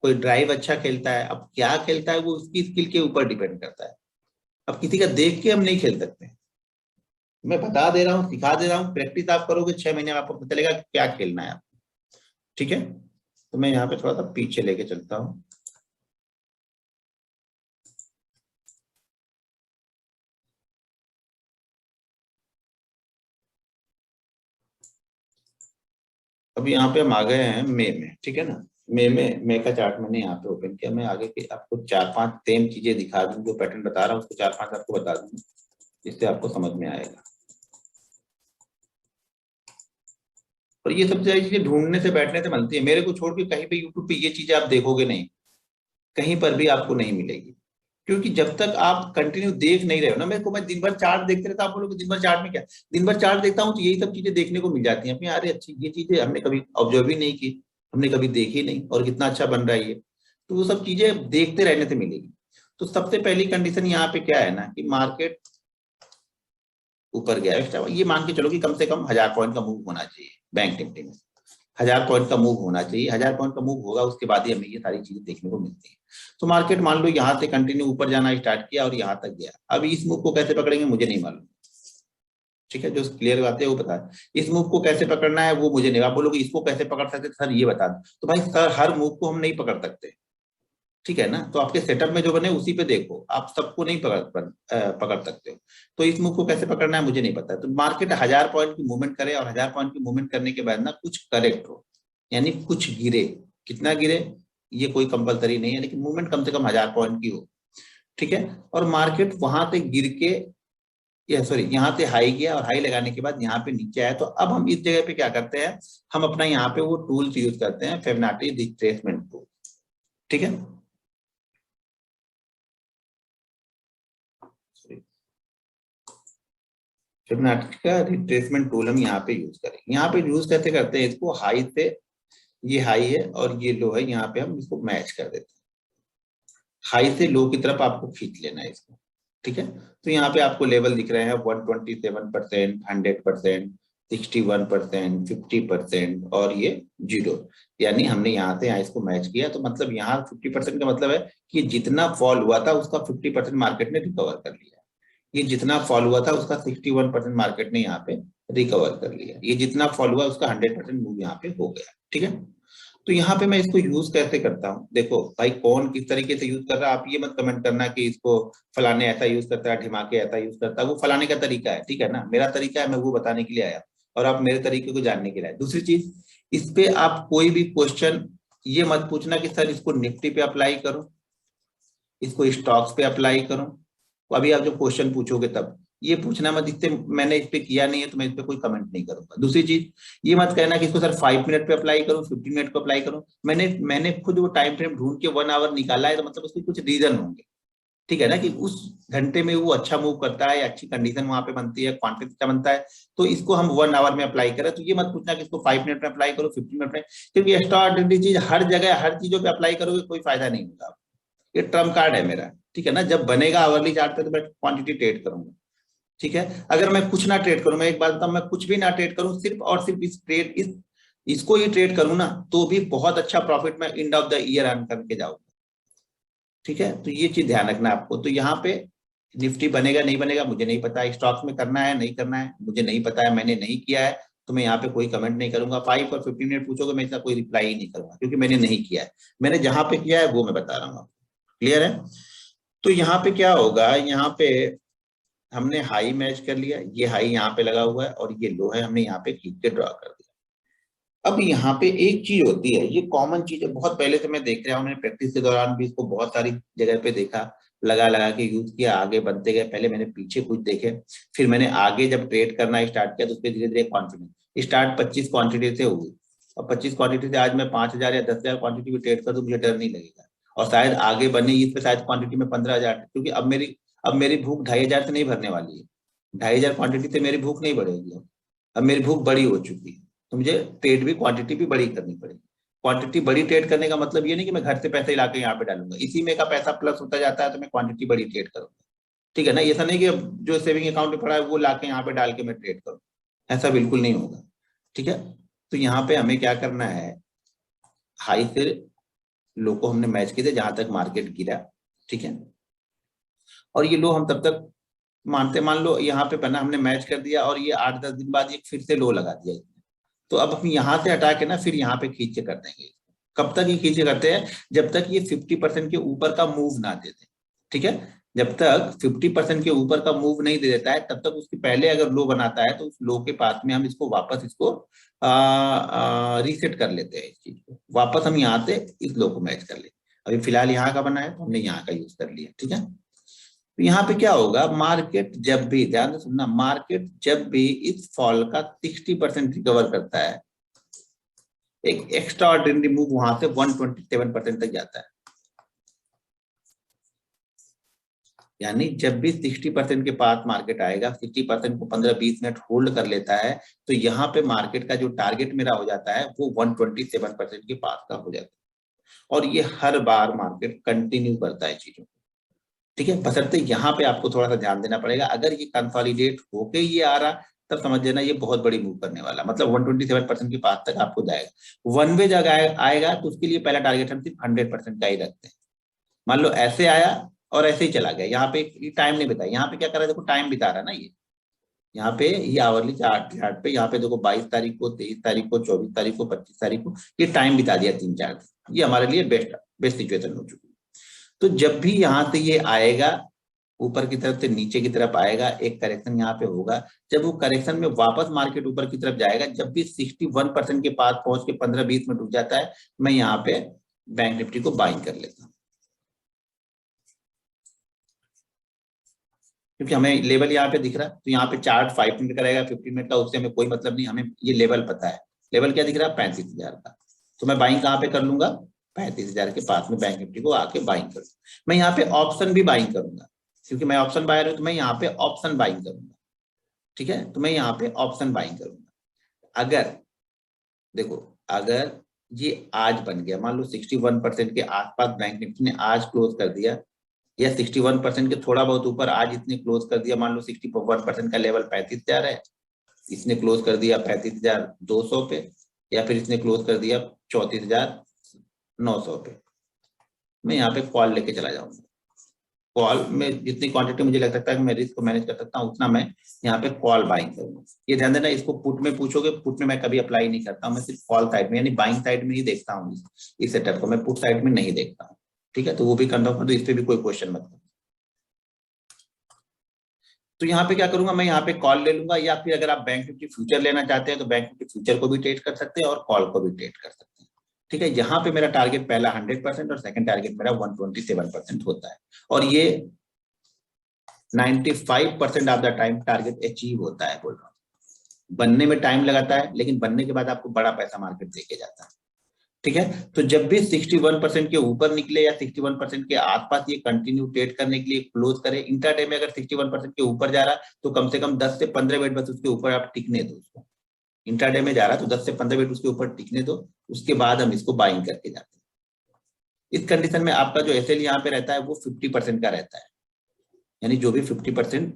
कोई ड्राइव अच्छा खेलता है। अब क्या खेलता है वो उसकी स्किल के ऊपर डिपेंड करता है। अब किसी का देख के हम नहीं खेल सकते, मैं बता दे रहा हूँ, सिखा दे रहा हूँ, प्रैक्टिस आप करोगे 6 महीने में आपको पता चलेगा कि क्या खेलना है आपको, ठीक है। तो मैं यहाँ पे थोड़ा सा पीछे लेके चलता हूँ। अब यहाँ पे हम आ गए हैं मई में, ठीक है ना। मई का चार्ट मैंने यहाँ पे ओपन किया। मैं आगे के आपको 4-5 सेम चीजें दिखा दूँ, जो पैटर्न बता रहा हूँ उसको 4-5 आपको बता दूँ, जिससे आपको समझ में आएगा। और ये सब चीजें ढूंढने से बैठने से बनती है, मेरे को छोड़ के कहीं पे यूट्यूब पे ये चीजें आप देखोगे नहीं, कहीं पर भी आपको नहीं मिलेगी। क्योंकि जब तक आप कंटिन्यू देख नहीं रहे हो ना, मेरे को, मैं दिन भर चार्ट देखते रहता हूँ, आप बोलोगे दिन भर चार्ट में क्या, दिन भर चार्ट देखता हूँ तो यही सब चीजें देखने को मिल जाती हैं अपनी। अरे अच्छी ये चीजें हमने कभी ऑब्जर्व ही नहीं की, हमने कभी देखी नहीं, और कितना अच्छा बन रहा है ये, तो वो सब चीजें देखते रहने से मिलेगी। तो सबसे पहली कंडीशन यहाँ पे क्या है ना, कि मार्केट ऊपर गया है, ये मान के चलो कि कम से कम 1000 पॉइंट का मूव होना चाहिए बैंक निफ्टी में। 1000 पॉइंट का मूव होना चाहिए, 1000 पॉइंट का मूव होगा उसके बाद ही हमें ये सारी चीजें देखने को मिलती है। तो मार्केट मान लो यहाँ से कंटिन्यू ऊपर जाना स्टार्ट किया और यहाँ तक गया, अब इस मूव को कैसे पकड़ेंगे मुझे नहीं मालूम, ठीक है, जो क्लियर बात है वो बता। इस मूव को कैसे पकड़ना है वो मुझे नहीं, आप बोलोगे इसको कैसे पकड़ सकते सर ये बता दो, तो भाई सर हर मूव को हम नहीं पकड़ सकते, ठीक है ना, तो आपके सेटअप में जो बने उसी पे देखो, आप सबको नहीं पकड़ सकते हो। तो इस मूव को कैसे पकड़ना है मुझे नहीं पता। तो मार्केट 1000 पॉइंट की मूवमेंट करे और 1000 पॉइंट की मूवमेंट करने के बाद ना कुछ करेक्ट हो, यानी कुछ गिरे, कितना गिरे ये कोई कंपलसरी नहीं है, लेकिन मूवमेंट कम से कम 1000 पॉइंट की हो, ठीक है। और मार्केट वहां से गिर के या सॉरी यहाँ से हाई गया और हाई लगाने के बाद यहाँ पे नीचे आया, तो अब हम इस जगह पे क्या करते हैं, हम अपना यहाँ पे वो टूल्स यूज करते हैं, फिबोनाची रिट्रेसमेंट टूल, ठीक है। फिबोनाची का रिट्रेसमेंट टूल हम यहाँ पे यूज करेंगे। यहाँ पे यूज कैसे करते हैं इसको, हाई से ये हाई है और ये लो है, यहाँ पे हम इसको मैच कर देते हैं, हाई से लो की तरफ आपको खींच लेना है इसको, ठीक है। तो यहाँ पे आपको लेवल दिख रहे हैं 127%, 100%, 61%, 50% और ये 0, यानी हमने यहाँ से यहाँ इसको मैच किया। तो मतलब यहाँ 50% का मतलब है कि जितना फॉल हुआ था उसका 50% मार्केट ने रिकवर कर लिया, ये जितना फॉल हुआ था उसका 61% मार्केट ने यहाँ पे रिकवर कर लिया, ये जितना फॉल हुआ उसका 100% मूव यहाँ पे हो गया, ठीक है। तो यहाँ पे मैं इसको यूज कैसे करता हूँ, देखो भाई कौन किस तरीके से यूज कर रहा है, आप ये मत कमेंट करना कि इसको फलाने ऐसा यूज करता है, ढिमाके ऐसा यूज करता है, वो फलाने का तरीका है, ठीक है ना, मेरा तरीका है, मैं वो बताने के लिए आया और आप मेरे तरीके को जानने के लिए आए। दूसरी चीज, इस पे आप कोई भी क्वेश्चन ये मत पूछना कि सर इसको निफ्टी पे अप्लाई करो, इसको स्टॉक्स पे अप्लाई करो, अभी आप जो क्वेश्चन पूछोगे तब ये पूछना मत, इससे मैंने इस पे किया नहीं है तो मैं इस पे कोई कमेंट नहीं करूंगा। दूसरी चीज, ये मत कहना कि इसको सर 5 मिनट पे अप्लाई करूं, 15 मिनट पे अप्लाई करूं, मैंने खुद वो टाइम फ्रेम ढूंढ के 1 आवर निकाला है, तो मतलब उसके कुछ रीजन होंगे, ठीक है ना, कि उस घंटे में वो अच्छा मूव करता है, अच्छी कंडीशन वहां पे बनती है, क्वांटिटी अच्छा बनता है, तो इसको हम 1 आवर में अप्लाई करें। तो ये मत पूछना कि इसको 5 मिनट में अप्लाई करो, 15 मिनट में, क्योंकि एक्स्ट्रा ऑर्डिनरी चीज हर जगह हर चीजों पे अप्लाई करोगे कोई फायदा नहीं होगा। ये ट्रम्प कार्ड है मेरा, ठीक है ना, जब बनेगा आवरली चार्ट पे तो मैं क्वांटिटी ट्रेड करूंगा, ठीक है। अगर मैं कुछ ना ट्रेड करूं, मैं एक बात बताऊं, मैं कुछ भी ना ट्रेड करूं, सिर्फ और सिर्फ इसको ही ट्रेड करूं ना, तो भी बहुत अच्छा प्रॉफिट मैं end of the year earn करके जाऊंगा, ठीक है। तो ये चीज ध्यान रखना आपको। तो यहाँ पे निफ्टी बनेगा नहीं बनेगा मुझे नहीं पता, स्टॉक्स में करना है नहीं करना है मुझे नहीं पता है, मैंने नहीं किया है, तो मैं यहाँ पे कोई कमेंट नहीं करूंगा। 5 और 15 मिनट पूछोगे मैं इसका कोई रिप्लाई ही नहीं करूंगा, क्योंकि मैंने नहीं किया है, मैंने जहां पे किया है वो मैं बता रहा हूँ। क्लियर है। तो यहाँ पे क्या होगा, यहाँ पे हमने हाई मैच कर लिया, ये हाई यहाँ पे लगा हुआ है और ये लो है, हमने यहाँ पे खींच के ड्रॉ कर दिया। अब यहाँ पे एक चीज होती है, ये कॉमन चीज है, बहुत पहले से मैं देख रहा हूँ, मैंने प्रैक्टिस के दौरान भी इसको बहुत सारी जगह पे देखा, लगा लगा के यूज किया, आगे बढ़ते गए, पहले मैंने पीछे कुछ देखे, फिर मैंने आगे जब ट्रेड करना स्टार्ट किया तो उस पर धीरे धीरे कॉन्फिडेंस स्टार्ट 25 क्वांटिटी से हुई, और 25 क्वांटिटी से आज मैं 5000 या 10,000 क्वांटिटी भी ट्रेड कर दूं मुझे डर नहीं लगेगा, और शायद आगे बढ़ने इस पे शायद क्वांटिटी में 15,000, क्योंकि अब मेरी भूख 2,500 से नहीं भरने वाली है, 2,500 क्वांटिटी से मेरी भूख नहीं बढ़ेगी, अब मेरी भूख बड़ी हो चुकी है, तो मुझे ट्रेड भी क्वांटिटी भी बड़ी करनी पड़ेगी। क्वांटिटी बड़ी ट्रेड करने का मतलब ये नहीं कि मैं घर से पैसे ला के यहाँ पे डालूंगा, इसी में का पैसा प्लस होता जाता है तो मैं क्वांटिटी बड़ी ट्रेड करूंगा, ठीक है ना। ऐसा नहीं कि जो सेविंग अकाउंट में पड़ा है वो ला के यहाँ पे डाल के मैं ट्रेड करूँ, ऐसा बिल्कुल नहीं होगा, ठीक है। तो यहाँ पे हमें क्या करना है, हाई से लो को हमने मैच किए थे जहां तक मार्केट गिरा, ठीक है, और ये लो हम तब तक मान लो यहाँ पे बना, हमने मैच कर दिया और ये 8-10 दिन बाद ये फिर से लो लगा दिया, तो अब हम यहाँ से हटा के ना फिर यहाँ पे खींच के कर देंगे। कब तक ये खींचे करते हैं, जब तक ये 50% के ऊपर का मूव ना दे दे, ठीक है। जब तक 50% के ऊपर का मूव नहीं दे देता है तब तक उसके पहले अगर लो बनाता है तो उस लो के पास में हम इसको वापस इसको रीसेट कर लेते हैं, इस चीज को वापस हम यहाँ से इस लो को मैच कर लेते। अभी फिलहाल यहाँ का बना है तो हमने यहाँ का यूज कर लिया, ठीक है। तो यहाँ पे क्या होगा, मार्केट जब भी, ध्यान से सुनना, मार्केट जब भी इस फॉल का 60% रिकवर करता है, एक एक्स्ट्रा ऑर्डिनरी मूव वहां से 127% तक जाता है, यानी जब भी 60% के पास मार्केट आएगा, 60% को 15-20 मिनट होल्ड कर लेता है, तो यहाँ पे मार्केट का जो टारगेट मेरा हो जाता है वो 127% के पास का हो जाता है, और ये हर बार मार्केट कंटिन्यू करता है चीजों, ठीक है। बशर्ते यहाँ पे आपको थोड़ा सा ध्यान देना पड़ेगा, अगर ये कंसोलिडेट होके ये आ रहा तब समझ लेना ये बहुत बड़ी मूव करने वाला, मतलब 127% के पास तक आपको जाएगा। वन वे जगह आएगा तो उसके लिए पहला टारगेट हम सिर्फ 100% का ही रखते हैं। मान लो ऐसे आया और ऐसे ही चला गया, यहाँ पे टाइम नहीं बिताया, यहाँ पे क्या कर रहा है देखो, टाइम बिता रहा है ना ये, यहाँ पे ये आवरली चार्ट पे, यहाँ पे देखो 22 तारीख को, 23 तारीख को, 24 तारीख को, 25 तारीख को, ये टाइम बिता दिया 3-4 दिन। ये हमारे लिए बेस्ट बेस्ट सिचुएशन हो चुकी है। तो जब भी यहाँ से ये आएगा ऊपर की तरफ से नीचे की तरफ आएगा, एक करेक्शन यहाँ पे होगा, जब वो करेक्शन में वापस मार्केट ऊपर की तरफ जाएगा, जब भी 61% के पास पहुंच के 15-20 मिनट रुक जाता है, मैं यहाँ पे बैंक निफ्टी को बाइंग कर लेता हूँ, क्योंकि हमें लेवल यहाँ पे दिख रहा है। तो यहाँ पे चार्ट 5 मिनट का रहेगा, 15 मिनट का, उससे हमें कोई मतलब नहीं, हमें ये लेवल पता है। लेवल क्या दिख रहा है? 35,000 का। तो मैं बाइंग कहाँ पे कर लूंगा? 35,000 के पास में बैंक निफ्टी को आके बाइंग करूंगा। मैं यहाँ पे ऑप्शन भी बाइंग करूंगा, क्योंकि मैं ऑप्शन बायर हूं, तो मैं यहाँ पे ऑप्शन बाइंग करूंगा। ठीक है, तो मैं यहाँ पे ऑप्शन बाइंग करूंगा। अगर देखो, अगर ये आज बन गया, मान लो 61% के आसपास बैंक निफ्टी ने आज क्लोज कर दिया, या 61% के थोड़ा बहुत ऊपर आज इसने क्लोज कर दिया, मान लो 61% का लेवल 35,000 है, इसने क्लोज कर दिया 35,200 पे, या फिर इसने क्लोज कर दिया 34,900 पे, मैं यहाँ पे कॉल लेके चला जाऊंगा। कॉल में जितनी क्वांटिटी मुझे लग सकता है कि मैं रिस्क को मैनेज कर सकता हूँ, उतना मैं यहाँ पे कॉल बाइंग करूंगा। ये ध्यान देना, इसको पुट में पूछोगे, पुट में मैं कभी अप्लाई नहीं करता हूँ, मैं सिर्फ कॉल साइड में यानी बाइंग साइड में ही देखता हूँ इस सेटअप को, मैं पुट साइड में नहीं देखता हूँ। ठीक है, तो वो भी कंफर्म कर दो, इस पे भी कोई क्वेश्चन मत करो। तो यहाँ पे क्या करूंगा, मैं यहाँ पे कॉल ले लूंगा, या फिर अगर आप बैंक निफ्टी फ्यूचर लेना चाहते हैं तो बैंक निफ्टी फ्यूचर को भी ट्रेड कर सकते हैं और कॉल को भी ट्रेड कर सकते हैं। ठीक है, यहाँ पे मेरा टारगेट पहला 100% और सेकंड टारगेट मेरा 127% होता है, और ये 95% of the time target achieve होता है। बोल रहा हूँ, बनने में टाइम लगाता है, लेकिन बनने के बाद आपको बड़ा पैसा मार्केट देके जाता है। ठीक है, तो जब भी 61% के ऊपर निकले या 61% के आसपास ये कंटिन्यू ट्रेड करने के लिए क्लोज करे, इंट्राडे में अगर 61% के ऊपर जा रहा तो कम से कम 10 से 15 मिनट बस उसके ऊपर आप टिकने दो उसको। इंट्राडे में जा रहा तो 10 से 15 मिनट उसके ऊपर टिकने दो, उसके बाद हम इसको बाइंग करके जाते हैं। इस कंडीशन में आपका जो एसएल यहाँ पे रहता है वो 50% का रहता है, यानी जो भी 50%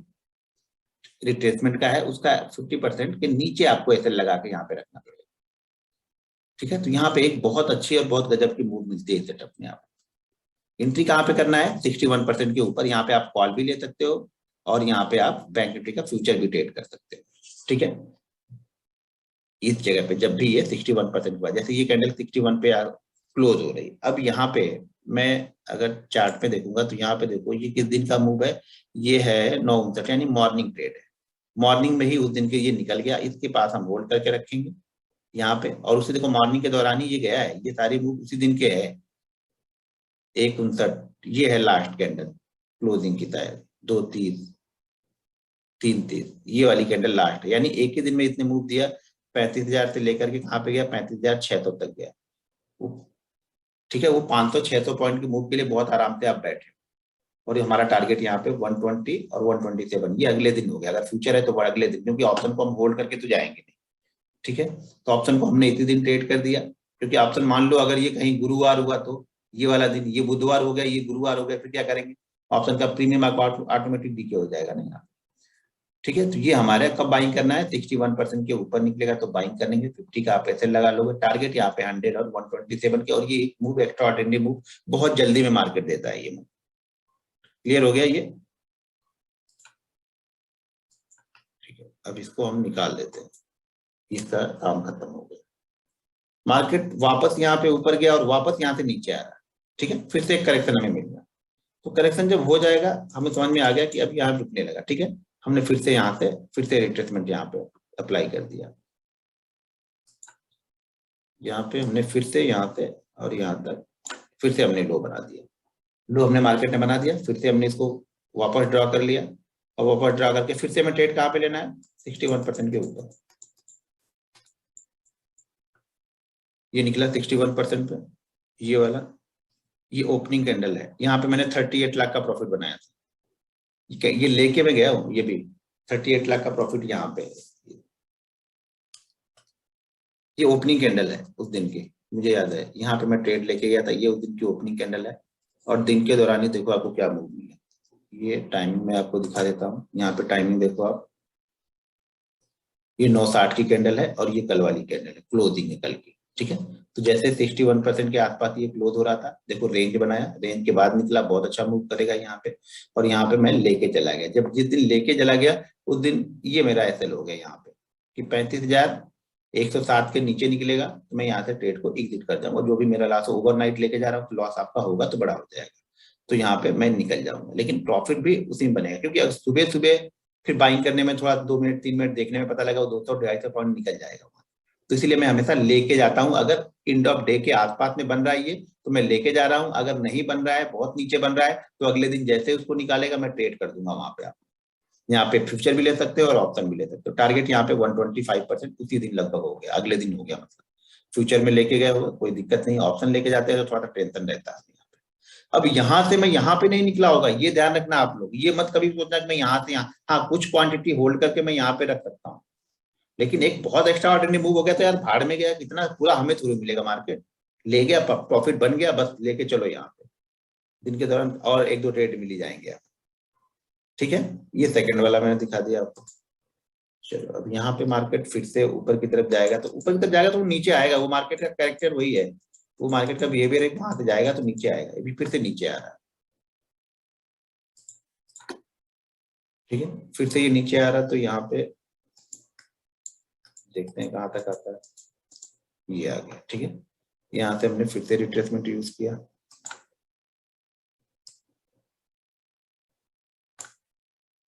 रिट्रेसमेंट का है उसका 50% के नीचे आपको एसएल लगा के यहाँ पे रखना पड़ेगा। ठीक है, तो यहाँ पे एक बहुत अच्छी और बहुत गजब की मूव मिलती है सेटअप में। आप एंट्री कहाँ पे करना है? 61% के ऊपर। यहाँ पे आप कॉल भी ले सकते हो और यहाँ पे आप बैंक निफ्टी का फ्यूचर भी ट्रेड कर सकते हो। ठीक है, इस जगह पे जब भी ये 61% हुआ, जैसे ये कैंडल 61 पे क्लोज हो रही, अब यहाँ पे मैं अगर चार्ट पे देखूंगा तो यहाँ पे देखो ये किस दिन का मूव है, ये है 9/59 यानी मॉर्निंग ट्रेड है। मॉर्निंग में ही उस दिन के ये निकल गया, इसके पास हम होल्ड करके रखेंगे यहाँ पे, और उसे देखो मॉर्निंग के दौरान ही ये गया है, ये सारी मूव उसी दिन के है। 1/59 ये है लास्ट कैंडल क्लोजिंग की तरह, 2/30, 3/30 ये वाली कैंडल लास्ट है, यानी एक ही दिन में इसने मूव दिया। 35,000 से लेकर के कहाँ पे गया? 35,600 तक गया। ठीक है, वो 500-600 पॉइंट की मूव के लिए बहुत आराम से आप बैठे, और ये हमारा टारगेट यहाँ पे 120 और 127 ये अगले दिन हो गया। अगर फ्यूचर है तो वो अगले दिन, क्योंकि ऑप्शन को हम होल्ड करके तो जाएंगे नहीं। ठीक है, तो ऑप्शन को हमने इसी दिन ट्रेड कर दिया, क्योंकि ऑप्शन मान लो अगर ये कहीं गुरुवार हुआ तो ये वाला दिन, ये बुधवार हो गया, ये गुरुवार हो गया, फिर क्या करेंगे? ऑप्शन का प्रीमियम ऑटोमेटिक डीके हो जाएगा नहीं। ठीक है, तो ये हमारे कब बाइंग करना है? 61% के ऊपर निकलेगा तो बाइंग करेंगे, 50 का आप ऐसे लगा लोगे। टारगेट यहाँ पे 100 और 127 के, और ये मूव एक्स्ट्रा ऑर्डिनरी मूव बहुत जल्दी में मार्केट देता है ये मूव। क्लियर हो गया ये? ठीक है, अब इसको हम निकाल देते हैं, इसका काम खत्म हो गया। मार्केट वापस यहाँ पे ऊपर गया और वापस यहाँ से नीचे आ रहा है। ठीक है, फिर से एक करेक्शन हमें मिल गया। तो करेक्शन जब हो जाएगा हमें समझ में आ गया कि अब यहाँ रुकने लगा। ठीक है, हमने फिर से रिट्रेसमेंट यहाँ पे अप्लाई कर दिया। यहाँ पे हमने फिर से यहाँ से और यहाँ तक फिर से हमने लो बना दिया। लो हमने मार्केट ने बना दिया, फिर से हमने इसको वापस ड्रॉ कर लिया, और वापस ड्रॉ करके फिर से हमें ट्रेड कहाँ पे लेना है? 61% के ऊपर। ये निकला 61% पे, ये वाला, ये ओपनिंग कैंडल है। यहाँ पे मैंने 38 लाख का प्रॉफिट बनाया था, ये लेके मैं गया हूँ, ये भी 38 लाख का प्रॉफिट यहाँ पे। ये ओपनिंग कैंडल है उस दिन की, मुझे याद है, यहाँ पे मैं ट्रेड लेके गया था, ये उस दिन की ओपनिंग कैंडल है। और दिन के दौरान ही देखो आपको क्या मूव मिला। ये टाइमिंग मैं आपको दिखा देता हूँ, यहाँ पे टाइमिंग देखो आप, ये 960 की कैंडल है और ये कल वाली कैंडल है, क्लोजिंग है कल की, ठीक है। तो जैसे 61% के आसपास ये क्लोज हो रहा था, देखो रेंज बनाया, रेंज के बाद निकला, बहुत अच्छा मूव करेगा यहाँ पे, और यहाँ पे मैं लेके चला गया। जब जिस दिन लेके चला गया उस दिन ये मेरा एसएल हो गया यहाँ पे कि 35,107 के नीचे निकलेगा तो मैं यहाँ से ट्रेड को एग्जिट कर जाऊंगा। जो भी मेरा लॉस ओवरनाइट लेके जा रहा हूँ, लॉस आपका होगा तो बड़ा हो जाएगा, तो यहाँ पे मैं निकल जाऊंगा, लेकिन प्रॉफिट भी उसी में बनेगा। क्योंकि अगर सुबह सुबह फिर बाइंग करने में थोड़ा 2 मिनट 3 मिनट देखने में पता लगा वो 200-250 पॉइंट निकल जाएगा वहां, तो इसीलिए मैं हमेशा लेके जाता हूँ। अगर एंड ऑफ डे के आसपास में बन रहा है ये तो मैं लेके जा रहा हूँ, अगर नहीं बन रहा है, बहुत नीचे बन रहा है, तो अगले दिन जैसे उसको निकालेगा मैं ट्रेड कर दूंगा वहां पे। आप यहाँ पे फ्यूचर भी ले सकते हो और ऑप्शन भी ले सकते हो। टारगेट यहाँ पे 125% उसी दिन लगभग हो गया, अगले दिन हो गया। मतलब फ्यूचर में लेके गए हो कोई दिक्कत नहीं, ऑप्शन लेके जाते हैं तो थोड़ा सा टेंशन रहता है। अब यहाँ से मैं यहाँ पे नहीं निकला होगा, ये ध्यान रखना आप लोग। ये मत कभी सोचना कि मैं यहाँ से यहाँ, हाँ कुछ क्वांटिटी होल्ड करके मैं यहाँ पे रख सकता हूँ, लेकिन एक बहुत एक्स्ट्रा ऑर्डिनरी मूव हो गया तो यार भाड़ में गया, कितना पूरा हमें थ्रू मिलेगा। मार्केट ले गया, प्रॉफिट बन गया, बस लेके चलो यहाँ पे, दिन के दौरान और एक दो ट्रेड मिल ही जाएंगे आप, ठीक है। ये सेकंड वाला मैंने दिखा दिया आपको। चलो अब यहाँ पे मार्केट फिर से ऊपर की तरफ जाएगा, तो ऊपर की तरफ जाएगा तो वो नीचे आएगा, वो मार्केट का कैरेक्टर वही है, वो मार्केट का बिहेवियर है, वहां से जाएगा तो नीचे आएगा। अभी फिर से नीचे आ रहा है, ठीक है, फिर से ये नीचे आ रहा है, तो यहाँ पे देखते हैं कहाँ तक आता है। ये आ गया, ठीक है। यहाँ से हमने फिर से रिट्रेसमेंट यूज किया,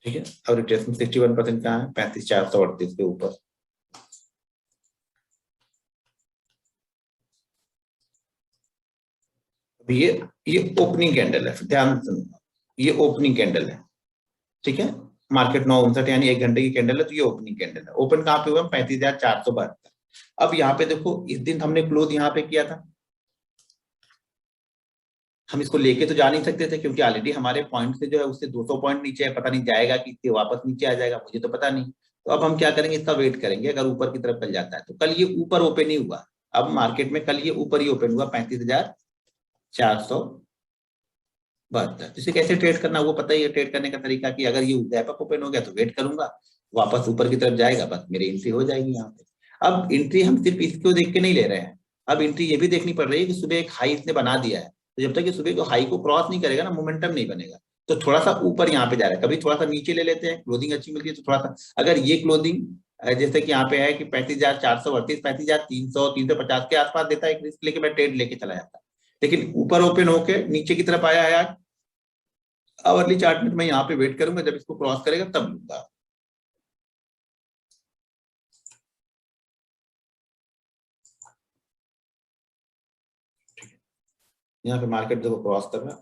ठीक है। अब रिट्रेसमेंट 61% कहाँ है, 35,438 के ऊपर। अब ये ओपनिंग कैंडल है, ध्यान सुनना, ये ओपनिंग कैंडल है, ठीक है। मार्केट 9:59 यानी 1 घंटे की कैंडल है, तो ये ओपनिंग कैंडल है। ओपन कहाँ पे हुआ, 35,472। अब यहाँ पे देखो इस दिन हमने क्लोज यहाँ पे किया था, हम इसको लेके तो जा नहीं सकते थे क्योंकि ऑलरेडी हमारे पॉइंट से जो है उससे 200 पॉइंट नीचे है, पता नहीं जाएगा कि वापस नीचे आ जाएगा, मुझे तो पता नहीं। तो अब हम क्या करेंगे, इसका वेट करेंगे, अगर ऊपर की तरफ चल जाता है तो। कल ये ऊपर ओपन ही हुआ, अब मार्केट में कल ये ऊपर ही ओपन हुआ 35,472। इसे कैसे ट्रेड करना वो पता ही है, ट्रेड करने का तरीका कि अगर ये गैप अप ओपन हो गया तो वेट करूंगा, वापस ऊपर की तरफ जाएगा, बस मेरी एंट्री हो जाएगी यहाँ पे। अब एंट्री हम सिर्फ इसको देख के नहीं ले रहे हैं, अब एंट्री ये भी देखनी पड़ रही है कि सुबह एक हाई इसने बना दिया है, तो जब तक ये सुबह को हाई को क्रॉस नहीं करेगा ना, मोमेंटम नहीं बनेगा। तो थोड़ा सा ऊपर यहाँ पे जा रहा है, कभी थोड़ा सा नीचे ले लेते हैं, क्लोजिंग अच्छी मिलती है तो थोड़ा सा, अगर ये क्लोजिंग जैसे कि यहाँ पे है कि 35,438, 35,300, 350 के आसपास देता है, एक रिस्क लेके मैं ट्रेड लेके चला जाता, लेकिन ऊपर ओपन होके नीचे की तरफ आया है आज। आवरली चार्ट में मैं यहाँ पे वेट करूंगा, जब इसको क्रॉस करेगा तब लूंगा। यहाँ पे मार्केट देखो क्रॉस कर रहा है,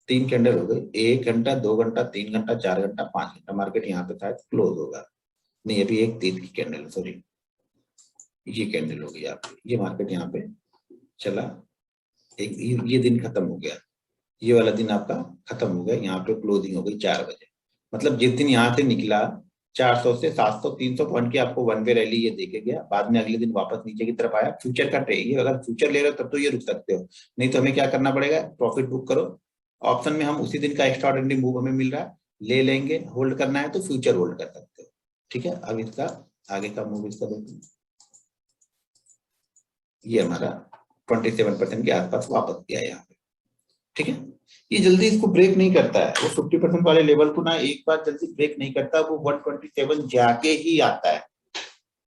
3 कैंडल हो गई, 1 घंटा 2 घंटा 3 घंटा 4 घंटा 5 घंटा, मार्केट यहाँ पे शायद क्लोज होगा। नहीं अभी एक 3 की कैंडल, सॉरी ये कैंडल हो गई आपकी, ये मार्केट यहाँ पे चला, एक ये दिन खत्म हो गया, ये वाला दिन आपका खत्म हो गया, यहाँ पे क्लोजिंग हो गई 4 बजे। मतलब जिस दिन यहाँ से निकला 400 से 700 300 पॉइंट की आपको वन वे रैली ये देके गया, बाद में अगले दिन वापस नीचे की तरफ आया। फ्यूचर का ट्रेड, ये अगर फ्यूचर ले रहे हो तब तो ये रुक सकते हो, नहीं तो हमें क्या करना पड़ेगा, प्रॉफिट बुक करो। ऑप्शन में हम उसी दिन का एक्स्ट्रा ऑर्डिनरी मूव हमें मिल रहा है, ले लेंगे, होल्ड करना है तो फ्यूचर होल्ड कर सकते हो, ठीक है। अब इसका आगे का मूव इसका देखो, ये हमारा 27% के आसपास वापस गया यहाँ पे, ठीक है। ये जल्दी इसको ब्रेक नहीं करता है, वो 50% वाले लेवल को ना एक बार जल्दी ब्रेक नहीं करता, वो 127 जाके ही आता है।